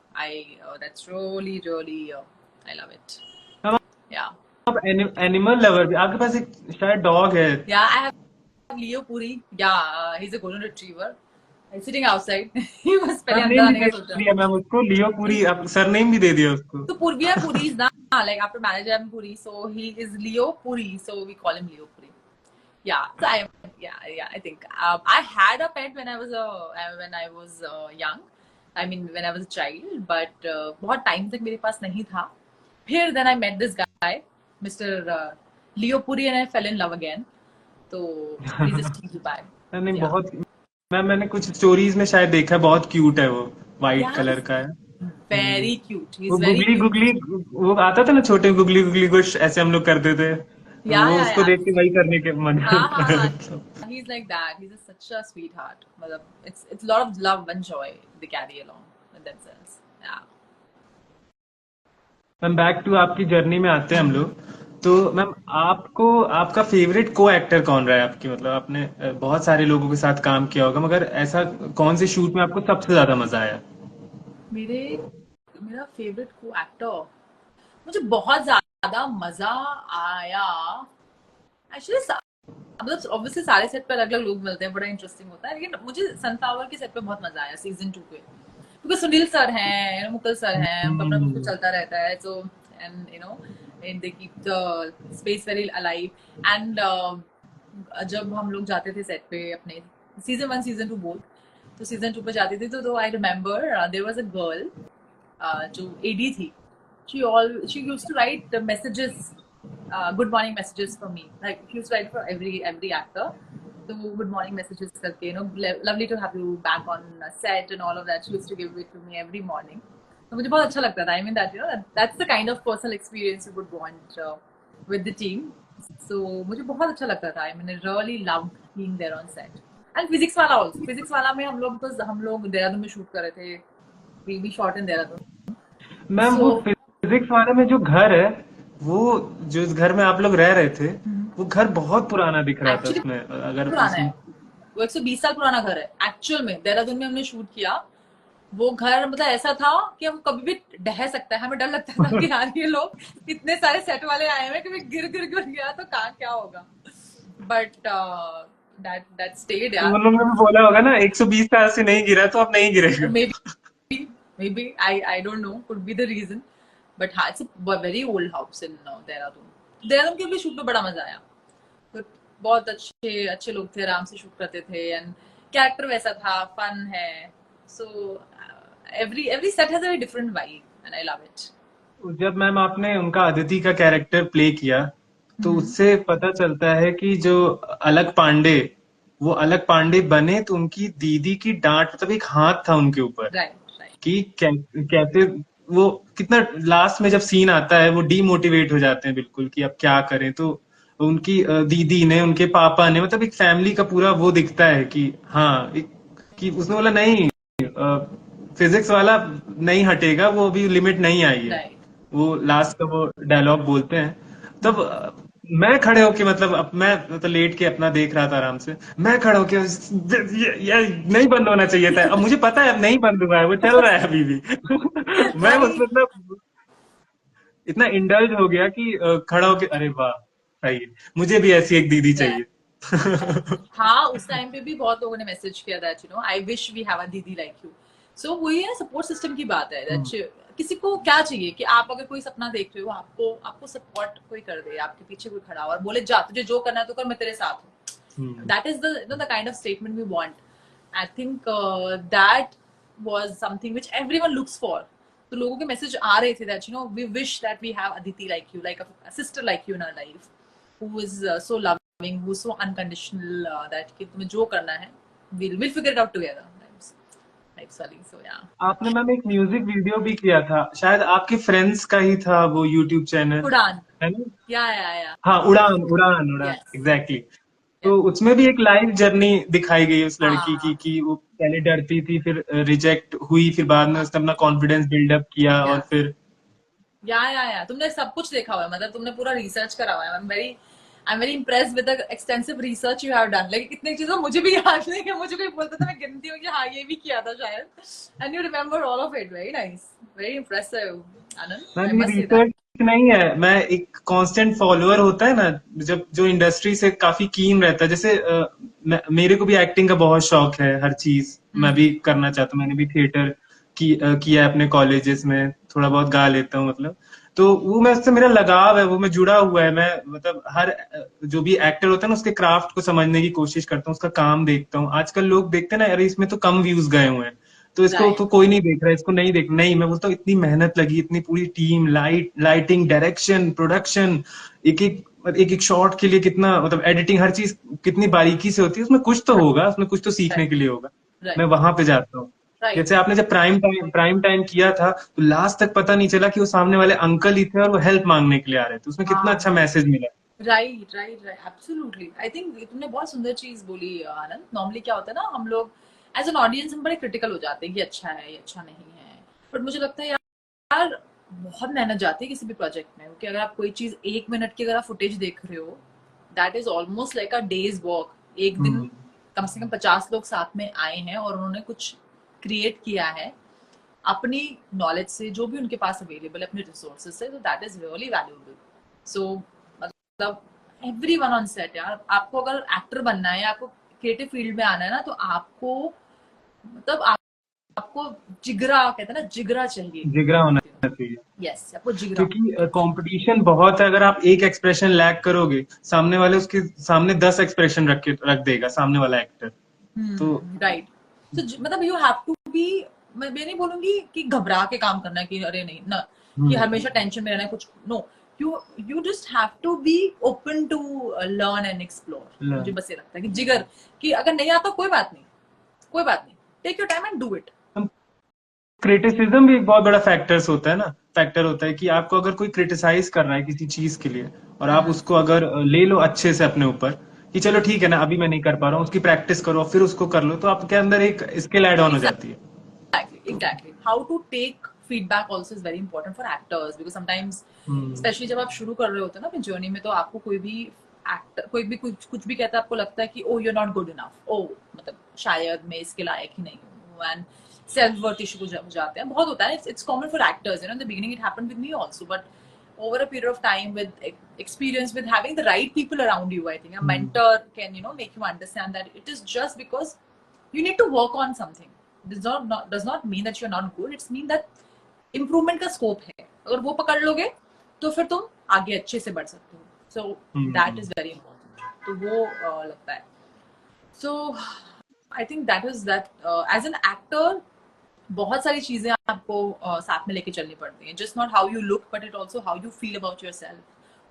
That's really really I love it. हम Yeah. आप एनिमल लवर भी, आपके पास एक शायद डॉग है। Yeah, I have Leo Puri. Yeah, he's a golden retriever. He's sitting outside. He was पहले अंदर surname भी आने का दे सोच रहा दिया मैम उसको, लियो है। पूरी, आप सरनेम भी दे दिया उसको। So Puri, we are Puris now. Like after marriage, I'm Puri. So he is Leo Puri. So we call him Leo Puri. Yeah. So yeah. I think I had a pet when I was young. I mean, when I was a child. But बहुत time तक मेरे पास नहीं था. फिर then I met this guy, Mr. Leo Puri, and I fell in love again. तो he's just cute guy. नहीं, Yeah. बहुत ma'am, मैंने कुछ स्टोरीज में शायद देखा है, बहुत क्यूट है वो, वाइट Yeah, कलर he's का है। very cute. वो He's very googly cute. Googly, वो आता था ना छोटे गुगली गुगली, कुछ ऐसे हम लोग करते थे, तो वो उसको Yeah. देख के वही करने के मन करता है। हाँ, he's like that. He's such a sweetheart. मतलब it's a lot of love and joy they carry along with themselves. Yeah. Ma'am back to आपकी जर्नी में आते हैं हम लोग। तो मैम, आपको आपका फेवरेट को एक्टर कौन रहा है आपकी, मतलब आपने बहुत सारे लोगों के साथ काम किया होगा, मगर ऐसा कौन से शूट में आपको सबसे ज्यादा मजा आया? मेरे मेरा फेवरेट को एक्टर, मुझे बहुत ज्यादा मजा आया एक्चुअली। मतलब ऑब्वियसली सारे सेट पे अलग अलग लोग मिलते हैं, बड़ा इंटरेस्टिंग होता है, लेकिन मुझे सनफ्लावर के सेट पे बहुत मजा आया सीजन 2 पे, क्योंकि सुनील सर हैं, मुकुल सर हैं, उनका अपना कुछ कुछ हम्म। चलता रहता है, so and and they keep the space very alive. And जब हम लोग जाते थे सेट पे अपने, सीजन 1 सीजन 2 बोथ, तो सीजन 2 पे जाती थी, तो I remember there was a girl जो एडी थी, she used to write the messages, good morning messages for me, like she used to write for every actor, so good morning messages करके, lovely to have you back on set and all of that, she used to give it to me every morning. तो मुझे बहुत अच्छा लगता था, I mean that that's the kind of personal experience you would want with the team. So मुझे बहुत अच्छा लगता था, I mean I really loved being there on set. And physics वाला also, physics वाला में हम लोग देहरादून में शूट कर रहे थे, we shot in Dehradun, ma'am, so वो फिजिक्स वाले में जो घर है, वो जो इस घर में आप लोग रह रहे थे, वो घर बहुत पुराना दिख रहा था एक्चुअली उसमें, अगर पुराना है, उसमें। वो 120 साल पुराना घर है एक्चुअल में, देहरादून में हमने शूट किया। वो घर मतलब ऐसा था कि हम कभी भी ढह सकता है, हमें डर लगता था कि यार ये लोग इतने सारे सेट वाले आए हैं, कभी गिर गिर गिर गया तो कहाँ क्या होगा, बट दैट स्टेड तो यार। उन लोगों ने भी बोला होगा ना, 120 साल से नहीं गिरा तो अब नहीं गिरेगा। Maybe I don't know, could be the reason, but हाँ it's a very old house in Dehradun. Dehradun के भी शूट में बड़ा मजा आया, तो बहुत अच्छे अच्छे लोग थे, आराम से शूट करते थे, एंड कैरेक्टर वैसा था, फन है, सो every set has a very different vibe and I love it. जब मैम आपने उनका अदिति का कैरेक्टर प्ले किया, तो Mm-hmm. उससे पता चलता है कि जो अलग पांडे, वो अलग पांडे बने तो उनकी दीदी की डांट, मतलब एक हाथ था उनके ऊपर, Right, right. कि कैसे वो, कितना लास्ट में जब सीन आता है वो डीमोटिवेट हो जाते हैं बिल्कुल कि अब क्या करें, तो उनकी दीदी ने, उनके पापा ने, मतलब एक फैमिली का पूरा वो दिखता है कि हाँ, कि उसने बोला नहीं, फिजिक्स वाला नहीं हटेगा, वो अभी लिमिट नहीं आई है, Right. वो लास्ट का वो डायलॉग बोलते हैं। तब मैं खड़े होके, मतलब अब मैं तो लेट के अपना देख रहा था आराम से, मैं खड़े होके ये नहीं बंद होना चाहिए था, अब मुझे पता है अब नहीं बंद हुआ है, वो चल रहा है अभी भी। मैं उस वही, मतलब इतना इंडल्ज हो गया कि खड़ा होके, अरे वाह, सही है, मुझे भी ऐसी एक दीदी right. चाहिए। हाँ उस टाइम पे भी बहुत लोगों ने मैसेज किया that I wish we have a didi like you. सो वही है, सपोर्ट सिस्टम की बात है, दैट किसी को क्या चाहिए कि आप अगर कोई सपना देख रहे हो, आपको आपको सपोर्ट कोई कर दे, आपके पीछे कोई खड़ा हो और बोले जा तुझे जो करना है तो कर, मैं तेरे साथ हूँ. हम्म। That is the kind of statement we want. I think that was something which everyone looks for. तो लोगों के मैसेज आ रहे थे that we wish that we have Aditi like you, like a sister like you in our life, who is so loving, who is so unconditional, that कि तुम्हें जो करना है we'll figure it out together. Types वाली. So yeah. आपने ma'am एक music video भी किया था, शायद आपके फ्रेंड्स का ही था वो यूट्यूब चैनल, उड़ान. है ना? Yeah. हाँ, उड़ान उड़ान उड़ान, Yes. एग्जैक्टली। Yeah. तो उसमें भी एक लाइफ जर्नी दिखाई गई उस लड़की की, हाँ. कि वो पहले डरती थी, फिर रिजेक्ट हुई, फिर बाद में उसने अपना कॉन्फिडेंस बिल्डअप किया, और Yeah. फिर या तुमने सब कुछ देखा हुआ है, मतलब तुमने पूरा रिसर्च करा हुआ है. आई am very impressed with the extensive research you have done. Like कितनी चीजें मुझे भी याद नहीं है, मुझे कोई बोलता था मैं गिनती हूँ कि हाँ ये भी किया था शायद, and you remember all of it. Very nice, very impressive Anand, I ma'am ये मस्ट से दैट. रिसर्च नहीं है, मैं एक कांस्टेंट फॉलोअर होता है ना, जब जो इंडस्ट्री से काफी कीन रहता है, जैसे मेरे को भी एक्टिंग का बहुत शौक है, हर चीज मैं भी करना चाहता हूँ, मैंने भी थिएटर किया है अपने कॉलेजेस में, थोड़ा बहुत गा लेता हूँ मतलब। तो वो मैं उससे मेरा लगाव है, वो मैं जुड़ा हुआ है, मैं मतलब हर जो भी एक्टर होता है ना उसके क्राफ्ट को समझने की कोशिश करता हूँ, उसका काम देखता हूँ। आजकल लोग देखते हैं ना, अरे इसमें तो कम व्यूज गए हुए हैं, तो इसको राइट. तो कोई नहीं देख रहा है, इसको नहीं देख, नहीं, मैं बोलता हूँ इतनी मेहनत लगी, इतनी पूरी टीम, लाइटिंग, डायरेक्शन, प्रोडक्शन, एक एक शॉट के लिए कितना, मतलब एडिटिंग, हर चीज कितनी बारीकी से होती है, उसमें कुछ तो होगा, उसमें कुछ तो सीखने राइट. के लिए होगा। मैं राइट. वहां पे जाता हूँ। राइट. जैसे आपने जब प्राइम टाइम किया था, तो लास्ट तक पता नहीं चला कि वो सामने वाले अंकल ही थे और वो हेल्प मांगने के लिए आ रहे थे, उसमें कितना अच्छा हाँ. मैसेज मिला। राइट. एब्सोल्युटली. आई थिंक तुमने बहुत सुंदर चीज बोली आनंद. नॉर्मली क्या होता है ना, हम लोग एज एन ऑडियंस हम बड़े क्रिटिकल हो जाते हैं कि अच्छा है, ये अच्छा नहीं है. बट मुझे लगता है यार बहुत मेहनत जाती है किसी भी प्रोजेक्ट में, क्योंकि अगर आप कोई चीज 1 मिनट की अगर आप फुटेज देख रहे हो, that is almost like a days work. एक दिन हम्म। कम से कम 50 लोग साथ में आए हैं और उन्होंने कुछ क्रिएट किया है अपनी नॉलेज से, जो भी उनके पास अवेलेबल है अपने रिसोर्सेज से. तो दैट इज रियली वैल्यूएबल. सो मतलब एवरीवन ऑन सेट यार, आपको अगर एक्टर बनना है, आपको क्रिएटिव फील्ड में आना है ना, तो आपको मतलब आपको जिगरा, कहते हैं ना, जिगरा चाहिए. जिगरा होना चाहिए, यस, आपको जिगरा. क्योंकि कंपटीशन बहुत है। अगर आप एक एक्सप्रेशन लैग करोगे, सामने वाले उसके सामने 10 एक्सप्रेशन रख देगा सामने वाला एक्टर। तो राइट. तो मतलब यू हैव टू बी, मैं नहीं बोलूंगी कि घबरा के काम करना है कि अरे नहीं ना, कि हमेशा टेंशन में रहना है कुछ, no. You just have to be open to learn and explore. मुझे बस ये लगता है कि जिगर, कि अगर नहीं आता कोई बात नहीं, कोई बात नहीं, take your time and do it. Criticism भी एक बहुत बड़ा फैक्टर होता है कि आपको अगर कोई क्रिटिसाइज कर रहा है किसी चीज के लिए, और आप उसको अगर ले लो अच्छे से अपने ऊपर, कि चलो ठीक है ना, अभी मैं नहीं कर पा रहा हूँ, उसकी प्रैक्टिस करो, फिर उसको कर लो, तो आपके अंदर एक स्किल ऐड ऑन हो जाती है। Exactly. How to take feedback also is very important for actors, because sometimes, especially जब आप शुरू कर रहे होते हैं ना अपनी जर्नी में, तो आपको कोई भी एक्टर, कोई भी कुछ भी कहता है, आपको लगता है कि oh you are not good enough, oh मतलब शायद मैं इसके लायक ही नहीं हूँ, एंड सेल्फ वर्थ इशू हो जाते हैं. बहुत होता है. It's common for actors, in the beginning it happened with me also, but over a period of time, with experience, with having the right people around you, I think a mentor can make you understand that it is just because you need to work on something. Does not mean that you're not good. It's mean that improvement का scope है. अगर वो पकड़ लोगे तो फिर तुम आगे अच्छे से बढ़ सकते हो. So that is very important. तो वो लगता है. So I think that is that. As an actor, बहुत सारी चीजें आपको साथ में लेके चलनी पड़ती हैं. Just not how you look, but it also how you feel about your self,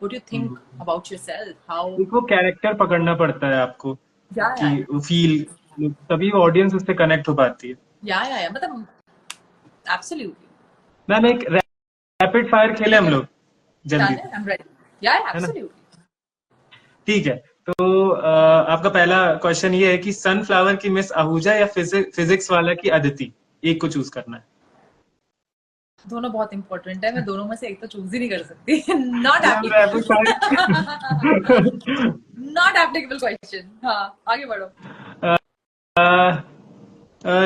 what you think about your self, how वो कैरेक्टर पकड़ना पड़ता है आपको, या कि फील, तभी ऑडियंस उससे कनेक्ट हो पाती है। या मतलब एब्सोल्युटली. मैम एक रैपिड फायर खेले हम लोग जल्दी से, आई एम रेडी. या है ना? एब्सोल्युटली. ठीक है, तो आपका पहला क्वेश्चन ये है कि सनफ्लावर की मिस आहूजा या फिजिक्स वाला की अदिति, एक को चूज करना है। दोनों बहुत इंपॉर्टेंट है. मैं दोनों में से एक तो चूज ही नहीं कर सकती. Not rapid fire not applicable question. हाँ, आगे बढ़ो.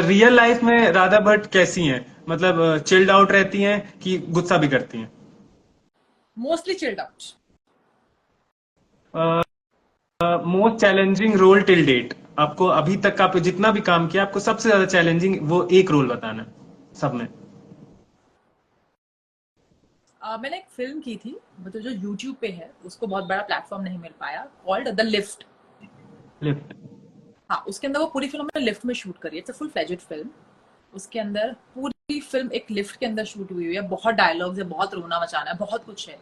रियल लाइफ में राधा भट्ट कैसी हैं? मतलब चिल्ड आउट रहती हैं कि गुस्सा भी करती हैं? Mostly chilled out. Most challenging role till date, आपको अभी तक आप जितना भी काम किया, आपको सबसे ज्यादा चैलेंजिंग वो एक रोल बताना है सब में। मैंने एक फिल्म की थी, मतलब जो यूट्यूब पे है, उसको बहुत बड़ा प्लेटफॉर्म नहीं मिल पाया, कॉल्ड द लिफ्ट। लिफ्ट। हाँ, उसके अंदर वो पूरी फिल्म मैंने लिफ्ट में शूट करी है। It's a full fledged film. उसके अंदर पूरी फिल्म एक लिफ्ट के अंदर शूट हुई हुई है। बहुत डायलॉग्स है, बहुत रोना मचाना है, बहुत कुछ है।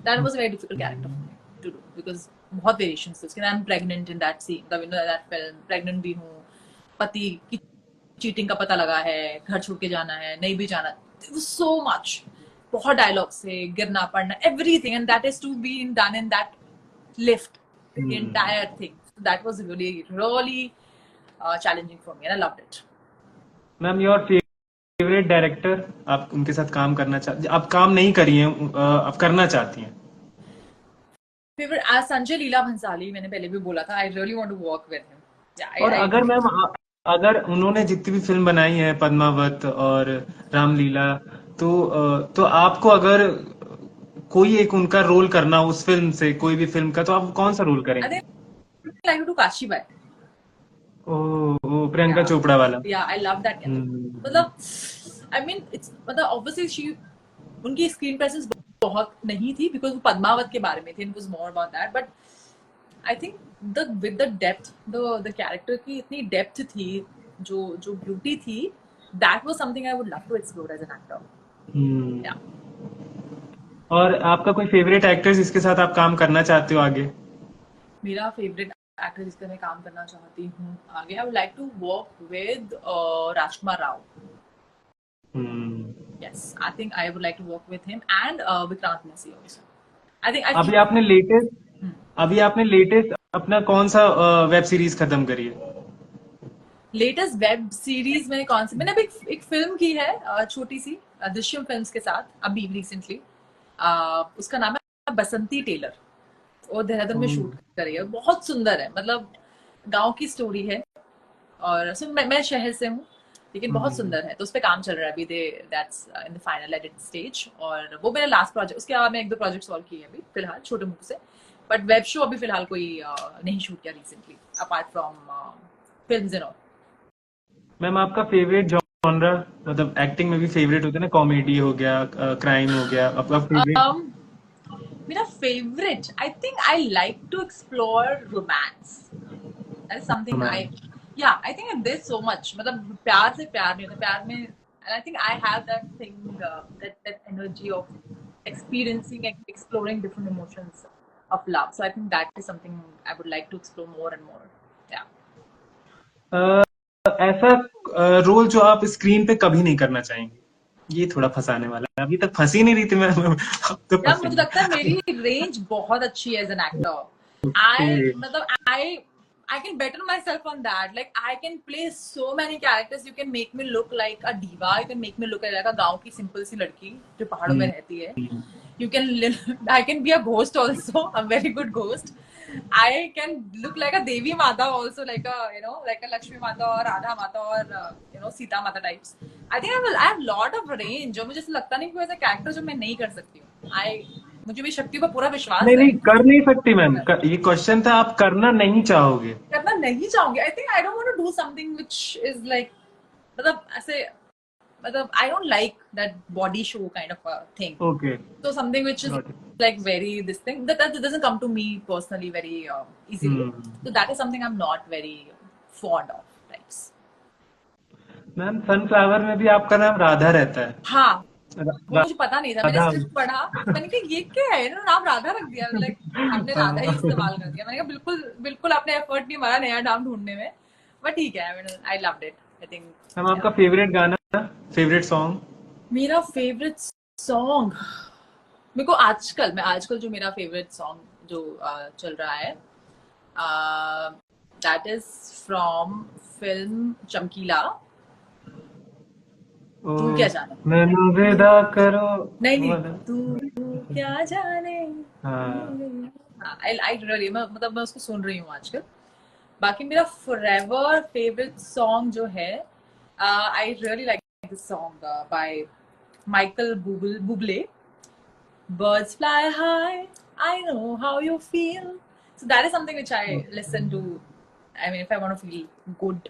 That was a very difficult character for me to do, because बहुत वेरिएशंस थे उसके। I am pregnant in that scene, that film, pregnant भी हूँ, पति की चीटिंग का पता लगा है, घर छोड़ के जाना है, नहीं भी जाना, सो मच, बहुत डायलॉग से गिरना पड़ना, everything, and that is to be done in that lift, the entire thing. So that was really, really challenging for me, and I loved it. Ma'am your favourite director, आप उनके साथ काम करना चाहती, आप काम नहीं करी हैं, आप करना चाहती हैं? Favorite, as Sanjay Leela Bhansali, मैंने पहले भी बोला था, I really want to work with him. Yeah, और I अगर मैम अगर उन्होंने जितनी भी फिल्म बनाई है, पद्मावत और रामलीला, तो आपको अगर कोई एक उनका रोल करना हो उस फिल्म से, कोई भी फिल्म का, तो आप कौन सा रोल I करेंगे? think I like to do Kashi Bai. Oh Priyanka Yeah, Chopra वाला। yeah, I love that character. हम्म। मतलब, I mean, it's मतलब obviously she, उनकी स्क्रीन प्रेजेंस बहुत नहीं थी, बिकॉज वो पद्मावत के बारे में थी, it was more about that, but I think the with the depth, the character की इतनी डेप्थ थी, जो जो ब्यूटी थी, that was something I would love to explore as an actor. Yeah, hmm. और आपका कोई फेवरेट एक्टर जिसके साथ आप काम करना चाहते हो आगे? मेरा फेवरेट एक्टर जिसका मैं काम करना चाहती हूँ आगे, I would like to work with Rajkummar Rao. Hmm. Yes, I think I would like to work with him and Vikrant Messi also. I think I अभी feel. आपने लेटेस्ट Hmm. अभी आपने लेटेस्ट अपना कौन सा वेब सीरीज खत्म करी है? लेटेस्ट वेब सीरीज मैंने कौन सी, मैंने अभी एक फिल्म की है, छोटी सी, दृश्यम फिल्म्स के साथ, अभी रिसेंटली। उसका नाम है बसंती टेलर, और देहरादून में शूट करी है, बहुत सुंदर है, मतलब गांव की स्टोरी है, और सुन मैं शहर से हूँ, लेकिन बहुत हम्म। सुंदर है, तो उस पर काम चल रहा है अभी, they that's in the final edit stage, और वो मेरा लास्ट प्रोजेक्ट। उसके अलावा मैं एक दो प्रोजेक्ट सॉल्व किए हैं अभी फिलहाल, छोटे मुख से, बट वेब शो अभी फिलहाल कोई नहीं शूट किया recently, apart from films and all. Ma'am आपका फेवरेट जॉनरा, मतलब एक्टिंग में भी फेवरेट होता है ना, कॉमेडी हो गया, क्राइम हो गया, आपका फेवरेट? Um, मेरा favourite, I think I like to explore romance. That is something I, या I think this so much, मतलब प्यार से प्यार नहीं होता, प्यार में, and I think I have that thing, that energy of experiencing and exploring different emotions of love. So I think that is something I would like to explore more and more. Yeah. ऐसा role जो आप screen पे कभी नहीं करना चाहेंगे? ये थोड़ा फंसाने वाला है, अभी तक फंसी नहीं रही थी मैं, अब तो यार मुझे फंसेंगे। लगता है मेरी रेंज बहुत अच्छी है एज एन एक्टर। ओके। आई मतलब I can better myself on that. Like I can play so many characters. You can make me look like a diva. You can make me look like a गांव की simple सी लड़की जो पहाड़ों में रहती है. You can I can be a ghost also, a very good ghost. I can look like a Devi Mata also, like a like a Lakshmi Mata or Radha Mata or Sita Mata types. I think I have lot of range. जो मुझे ऐसा लगता नहीं कोई ऐसा character जो मैं नहीं कर सकती हूँ. मुझे मेरी शक्ति पर पूरा विश्वास नहीं है. नहीं, कर नहीं सकती मैम, ये क्वेश्चन था, आप करना नहीं चाहोगे? करना नहीं चाहूंगी. I think I don't want to do something which is like, मतलब ऐसे, मतलब I don't like that body show kind of a thing. Okay. So something which is like very this thing that doesn't come to me personally very easily. So that is something I'm not very fond of types. Ma'am sunflower में भी आपका नाम राधा रहता है। हाँ, वो रा- मुझे पता नहीं था, मैंने राधा। स्क्रिप्ट पढ़ा, मैंने कहा ये क्या है, इन्होंने नाम राधा रख दिया, लाइक आपने राधा ही इस्तेमाल कर दिया. मैंने कहा बिल्कुल बिल्कुल आपने एफर्ट नहीं मारा नया नाम ढूंढने में, बट ठीक है, I loved it, I think. Ma'am आपका फेवरेट गाना, फेवरेट सॉन्ग? मेरा फेवरेट सॉन्ग, मेरे को आजकल जो मेरा फेवरेट सॉन्ग जो चल रहा है, दैट इज फ्रॉम फिल्म चमकीला, तू क्या जाने. मैनू विदा करो। नहीं वो नहीं, वाला। तू क्या जाने. हाँ। आई रियली, मतलब मैं उसको सुन रही हूँ आजकल. बाकी मेरा फॉरएवर फेवरेट सॉन्ग जो है, I really like this song by Michael Buble, Birds fly high, I know how you feel. So that is something which I listen to. I mean, if I want to feel good,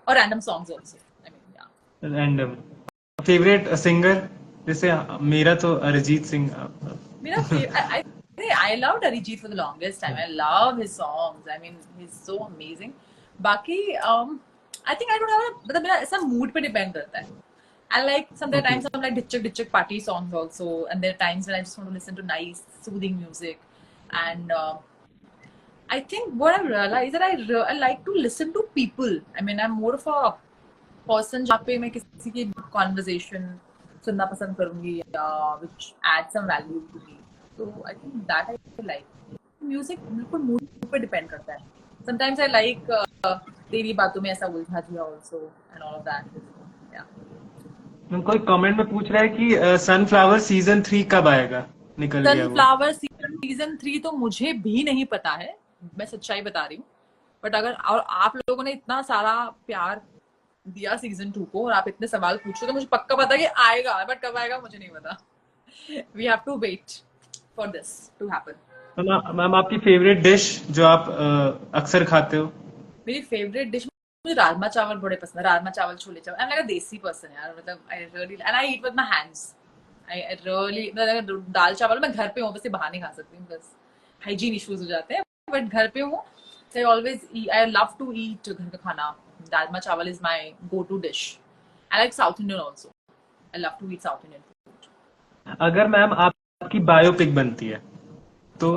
or random songs also. I mean, yeah. Random. Favourite singer? जैसे मेरा तो अरिजीत सिंह। मेरा I think I loved Arijit for the longest time. I love his songs. I mean, he's so amazing. बाकी I think I don't have मतलब मेरा ऐसा mood पे depend करता है. I like some there are okay. times I'm like ditchik party songs also, and there are times when I just want to listen to nice soothing music. And I think what I've realized that I like to listen to people. I mean, I'm more of a person जहाँ पे मैं किसी की conversation सुनना पसंद करूंगी या which adds some value to me. So I think that I like. Music बिल्कुल mood पे depend करता है. Sometimes I like तेरी बातों में ऐसा उलझा दिया also and all of that. Yeah. कोई कमेंट में पूछ रहा है कि सनफ्लावर सीजन 3 कब आएगा? निकल गया वो। सनफ्लावर सीजन 3 तो मुझे भी नहीं पता है, मैं सच्चाई बता रही हूँ. बट अगर और आप लोगों ने इतना सारा प्यार दिया सीजन 2 को और आप इतने सवाल पूछ रहे हो तो मुझे पक्का पता है कि आएगा, बट कब आएगा मुझे नहीं पता. We have to wait for this to happen. तो मैम आपकी फेवरेट डिश जो आप अक्सर खाते हो? मेरी फेवरेट डिश, मुझे राजमा चावल बड़े पसंद है. राजमा चावल, छोले चावल. आई एम लाइक अ देसी पर्सन यार. मतलब I really and I eat with my hands. I really मतलब दाल चावल मैं घर पे हूँ, वैसे बाहर नहीं खा सकती हूँ, बस हाइजीन इश्यूज हो जाते हैं. बट घर पे हूँ, so I always eat, I love to eat घर का खाना. राजमा चावल is my go-to dish. I like South Indian also. I love to eat South Indian food. अगर मैम आपकी बायोपिक बनती है तो,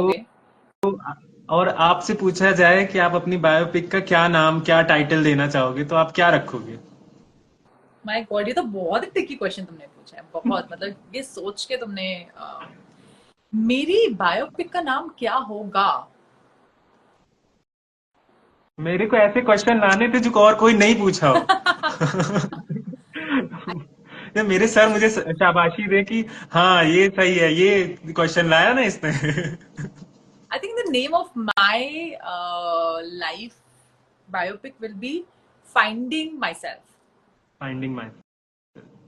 Okay. और आपसे पूछा जाए कि आप अपनी बायोपिक का क्या नाम, क्या टाइटल देना चाहोगे, तो आप क्या रखोगे? My God, ये तो बहुत ही tricky question तुमने पूछा है. बहुत मतलब ये सोच के तुमने मेरी बायोपिक का नाम क्या होगा? मेरे को ऐसे क्वेश्चन लाने थे जो और कोई नहीं पूछा हो। ये मेरे सर मुझे शाबाशी दे कि हाँ ये सही है, ये क्वेश्चन लाया ना इसने। I think the name of my life biopic will be Finding Myself. Finding my.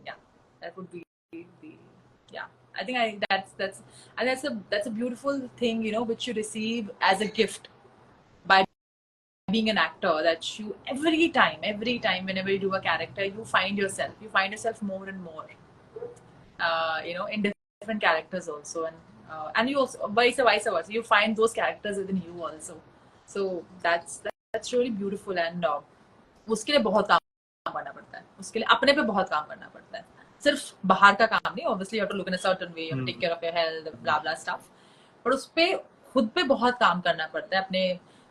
Yeah, that would be the yeah. I think that's and that's a beautiful thing, you know, which you receive as a gift by being an actor. That you every time, whenever you do a character, you find yourself more and more, you know, in different characters also, and you also vice versa. You find those characters within you also. So that's really beautiful, and उसके लिए बहुत काम करना पड़ता है. उसके लिए अपने पे बहुत काम करना पड़ता है. सिर्फ बाहर का काम नहीं. Obviously, you have to look in a certain way. You have to take care of your health, blah blah stuff. पर उस पे खुद पे बहुत काम करना पड़ता है. अपने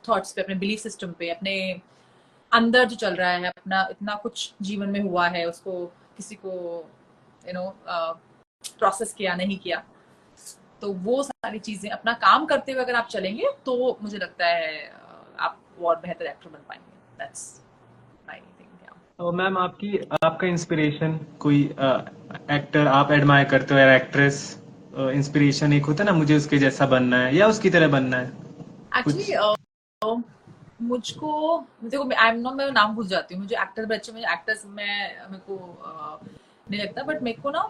थॉट्स पे, अपने बिलीफ सिस्टम पे, अपने अंदर जो चल रहा है, अपना इतना कुछ जीवन में हुआ है, उसको किसी को यू नो प्रोसेस किया नहीं किया, तो वो सारी चीजें अपना काम करते हुए अगर आप चलेंगे तो मुझे लगता है आप और बेहतर एक्टर बन पाएंगे. That's my thing. और मैम आपका इंस्पिरेशन कोई एक्टर आप एडमायर करते हो या एक्ट्रेस? इंस्पिरेशन एक होता है ना, मुझे उसके जैसा बनना है या उसकी तरह बनना है कुछ। एक्चुअली मुझको देखो, आई एम नॉट, मैं नाम भूल जाती हूँ. मुझे एक्टर बच्चे में एक्टर्स में मेरे को नहीं लगता. बट मेरे को ना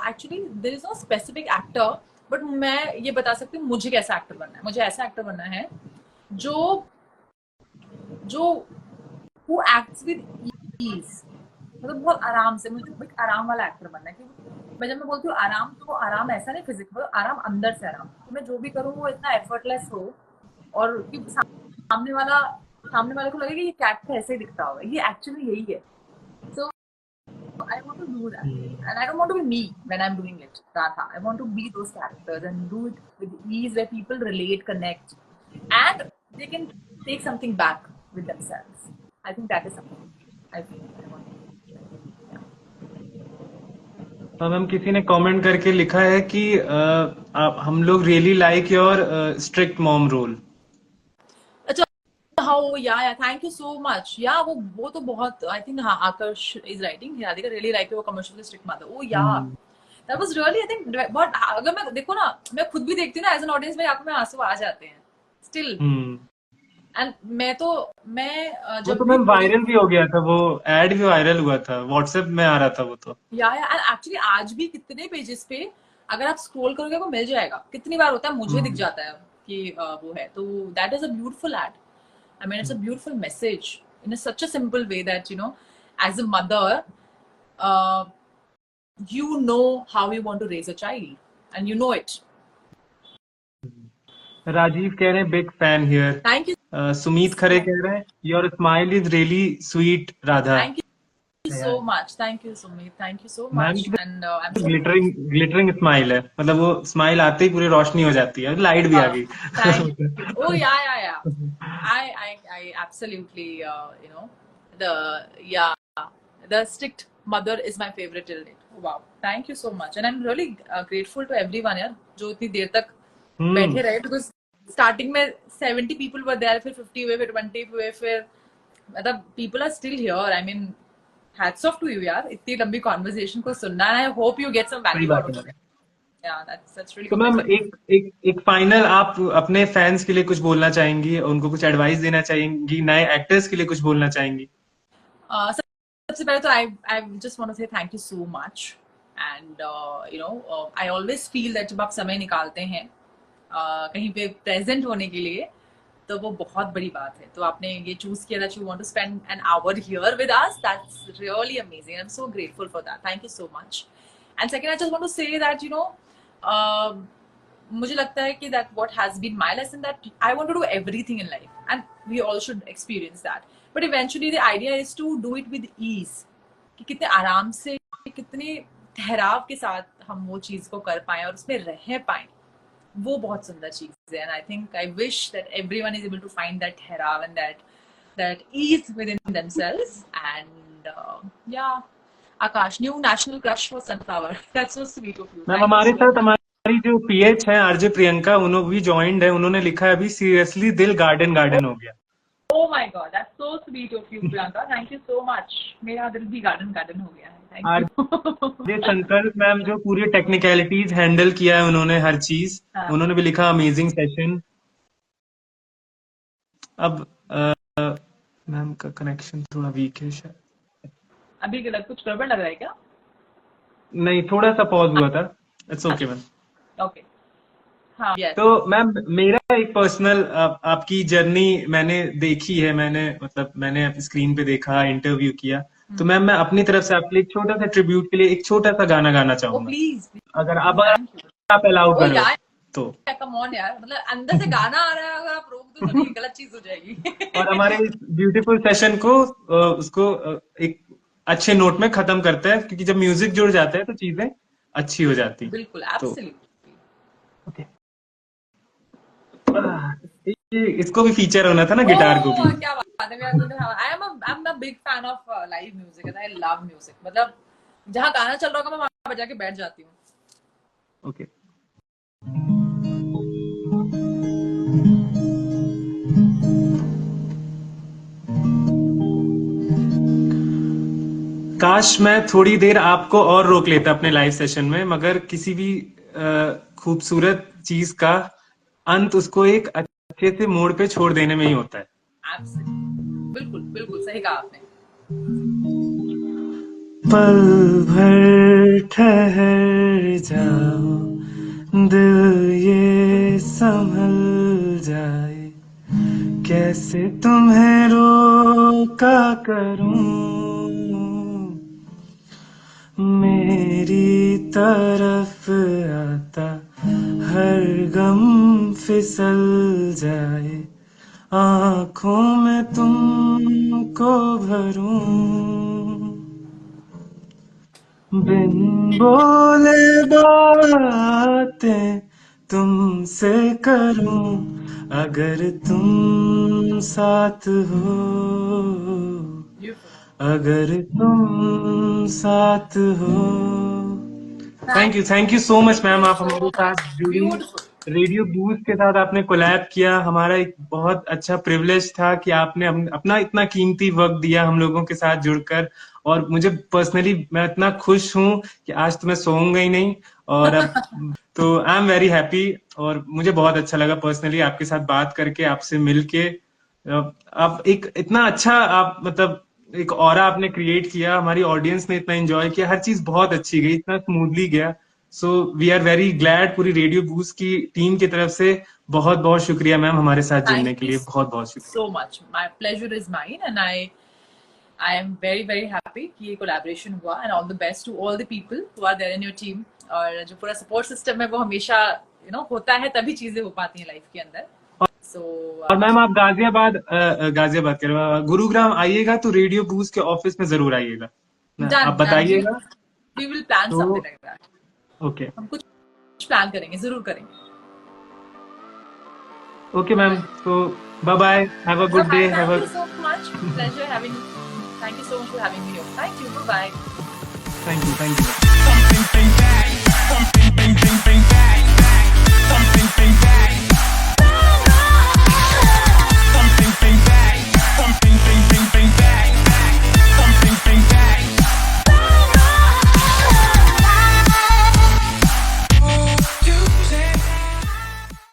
actually there is no specific actor. But मैं ये बता सकती हूँ मुझे कैसा एक्टर बनना है. मुझे ऐसा एक्टर बनना है जो जो who acts with ease. मतलब बहुत आराम से. मुझे एक आराम वाला एक्टर बनना है. क्योंकि मैं जब मैं बोलती हूँ आराम, तो वो आराम ऐसा नहीं फिजिकल आराम, अंदर से आराम. तो मैं जो भी करूँ वो इतना एफर्टलेस हो, और कि सामने वाले को लगे कि ये कैरेक्टर ऐसे ही दिखता होगा, ये एक्चुअली यही है. So I want to do that, and I don't want to be me when I am doing it. Radha, I want to be those characters and do it with ease, where people relate, connect, and they can take something back with themselves. I think that is something I want. तो ma'am किसी ने comment करके लिखा है कि हम लोग really like your strict mom role. अच्छा, हाँ, या थैंक यू सो मच. या वो तो बहुत, आई थिंक, हाँ, Aakarsh is writing, Radhika really like your commercial strict mother. Oh yeah, that was really, I think. But अगर मैं देखो ना, मैं खुद भी देखती हूँ ना एज एन ऑडियंस, मेरी आंखों में आंसू आ जाते हैं स्टिल. एंड मैं वो जब तो भी मैम कोई, वायरल भी हो गया था, वो एड भी वायरल हुआ था, व्हाट्सएप में आ रहा था वो तो। या एंड एक्चुअली आज भी कितने पेजेस पे अगर आप स्क्रॉल करोगे वो मिल जाएगा. कितनी बार होता है मुझे दिख जाता है कि वो है. तो that is a beautiful ad. I mean, it's a beautiful message in such a simple way that, you know, as a mother, uh, you know how you want to raise a child, and you know it. Rajeev कह रहे हैं big fan here. Thank you Sumeet Khare कह रहे हैं your smile is really sweet Radha. thank you so much. Thank you Sumit, thank you so ma'am much, की and I am glittering glittering smile है, मतलब वो स्माइल आते ही पूरी रोशनी हो जाती है, लाइट भी आ गई। thank you. Oh yeah. I absolutely you know, the yeah, the strict mother is my favorite till date. Wow, thank you so much, and I'm really grateful to everyone यार जो इतनी देर तक बैठे रहे, because starting में 70 people were there, फिर 50 हुए, फिर 20 हुए, फिर मतलब people are still here. I mean, hats off to you यार, इतनी लंबी conversation को सुनना, and I hope you get some सही value बात out of है। it. Yeah, that's really तो मैम commendable. एक फाइनल आप अपने फैंस के लिए कुछ बोलना चाहेंगी, उनको कुछ एडवाइस देना चाहेंगी, नए एक्टर्स के लिए कुछ बोलना चाहेंगी? सबसे पहले तो I just want to say thank you so much, and you know, I always feel that जब आप समय निकालते हैं कहीं पे प्रेजेंट होने के लिए, तो वो बहुत बड़ी बात है। तो आपने ये चूज किया that you want to spend an hour here with us. That's really amazing. I'm so grateful for that. Thank you so much. And second, I just want to say that, you know, मुझे लगता है कि that what has been my lesson, that I want to do everything in life, and we all should experience that. But eventually the idea is to do it with ease, कि कितने आराम से, कितने ठहराव के साथ हम वो चीज को कर पाए और उसमें रह पाए, वो बहुत सुंदर चीज है। And I think I wish that everyone is able to find that ठहराव and that ease within themselves. And Akash, new national crush for Sunflower. That's so sweet of you. Ma'am Thank you हमारे so साथ much. हमारी जो pH है RJ Priyanka, उन्होंने भी joined है, उन्होंने लिखा है अभी सीरियसली दिल गार्डन गार्डन हो गया। Oh my God, that's so sweet of you, Priyanka. Thank you so much. मेरा दिल भी गार्डन गार्डन हो गया है। Thank you. आरजे संकल्प मैम जो पूरी टेक्निकलिटीज हैंडल किया है उन्होंने, हर चीज हाँ। उन्होंने भी लिखा अमेजिंग सेशन। अब मैम का कनेक्शन थोड़ा वीक है शायद। अभी कुछ गड़बड़ लग रहा है क्या? नहीं, थोड़ा सा पॉज हुआ था। It's okay ma'am. ओके, हाँ, yes. तो मैम मेरा एक पर्सनल आपकी जर्नी मैंने देखी है, मैंने मतलब मैंने स्क्रीन पे देखा, इंटरव्यू किया, तो मैम मैं अपनी तरफ से आपके लिए एक छोटा सा ट्रिब्यूट के लिए एक छोटा सा गाना गाना Oh चाहूंगा, please. अगर Thank you. आप अलाउ ओ करो यार, तो। कम ऑन यार, मतलब अंदर से गाना आ रहा है, अगर आप रोक दो तो ये गलत चीज हो जाएगी। और हमारे इस ब्यूटीफुल सेशन को उसको एक अच्छे नोट में खत्म करते हैं, क्योंकि जब म्यूजिक जुड़ जाता है तो चीजें अच्छी हो जाती हैं। बिल्कुल, तो एब्सोल्युटली। ओके, इसको भी फीचर होना था ना, गिटार को भी। क्या बात है, I'm a big fan of live music and I love music. मतलब जहाँ गाना चल रहा होगा मैं वहां बजा के बैठ जाती हूँ। ओके, काश मैं थोड़ी देर आपको और रोक लेता अपने लाइव सेशन में, मगर किसी भी खूबसूरत चीज का अंत उसको एक अच्छे से मोड़ पे छोड़ देने में ही होता है। बिल्कुल बिल्कुल सही कहा आपने। पल भर ठहर जाओ, दिल ये संभल जाए, कैसे तुम्हें रोका करूं, मेरी तरफ आता हर गम फिसल जाए, आंखों में तुमको भरूं, बिन बोले बातें तुमसे करूं, अगर तुम साथ हो, अगर तुम साथ हो। Thank you so much ma'am, आप हमारे साथ जुड़ी, रेडियो बूस्ट के साथ आपने कोलैब किया, हमारा एक बहुत अच्छा प्रिविलेज था कि आपने अपना इतना कीमती वक्त दिया हम लोगों के साथ जुड़कर, और मुझे पर्सनली मैं इतना खुश हूँ कि आज तो मैं सोऊंगा ही नहीं, और अब तो आई एम वेरी हैप्पी, और मुझे बहुत अच्छा लगा पर्सनली आपके साथ बात करके, आपसे मिलके। आप एक इतना अच्छा आप मतलब एक ऑरा आपने क्रिएट किया, हमारी ऑडियंस ने इतना एंजॉय किया, हर चीज बहुत अच्छी गई, इतना स्मूथली गया। So we are very glad, पूरी रेडियो बूस्ट की टीम की तरफ से बहुत बहुत शुक्रिया मैम हमारे साथ जुड़ने के लिए, बहुत बहुत शुक्रिया। So much. My pleasure is mine, and I am very very happy कि ये कोलैबोरेशन हुआ, and all the best to all the people who are there in your team. और जो पूरा सपोर्ट सिस्टम है वो हमेशा होता है, तभी चीजें हो पाती हैं लाइफ के अंदर। सो और मैम आप गाजियाबाद कह रहे हो, गुरुग्राम आइएगा तो रेडियो बूज के ऑफिस में जरूर आइएगा ना, आप डन डन, बताइएगा। We will plan to something like that. Okay हम कुछ प्लान करेंगे, जरूर करेंगे। ओके मैम, तो bye bye, have a good day, Thank have a you so much. Pleasure having. Thank you so much for having me here. Thank you. Bye bye. Thank you.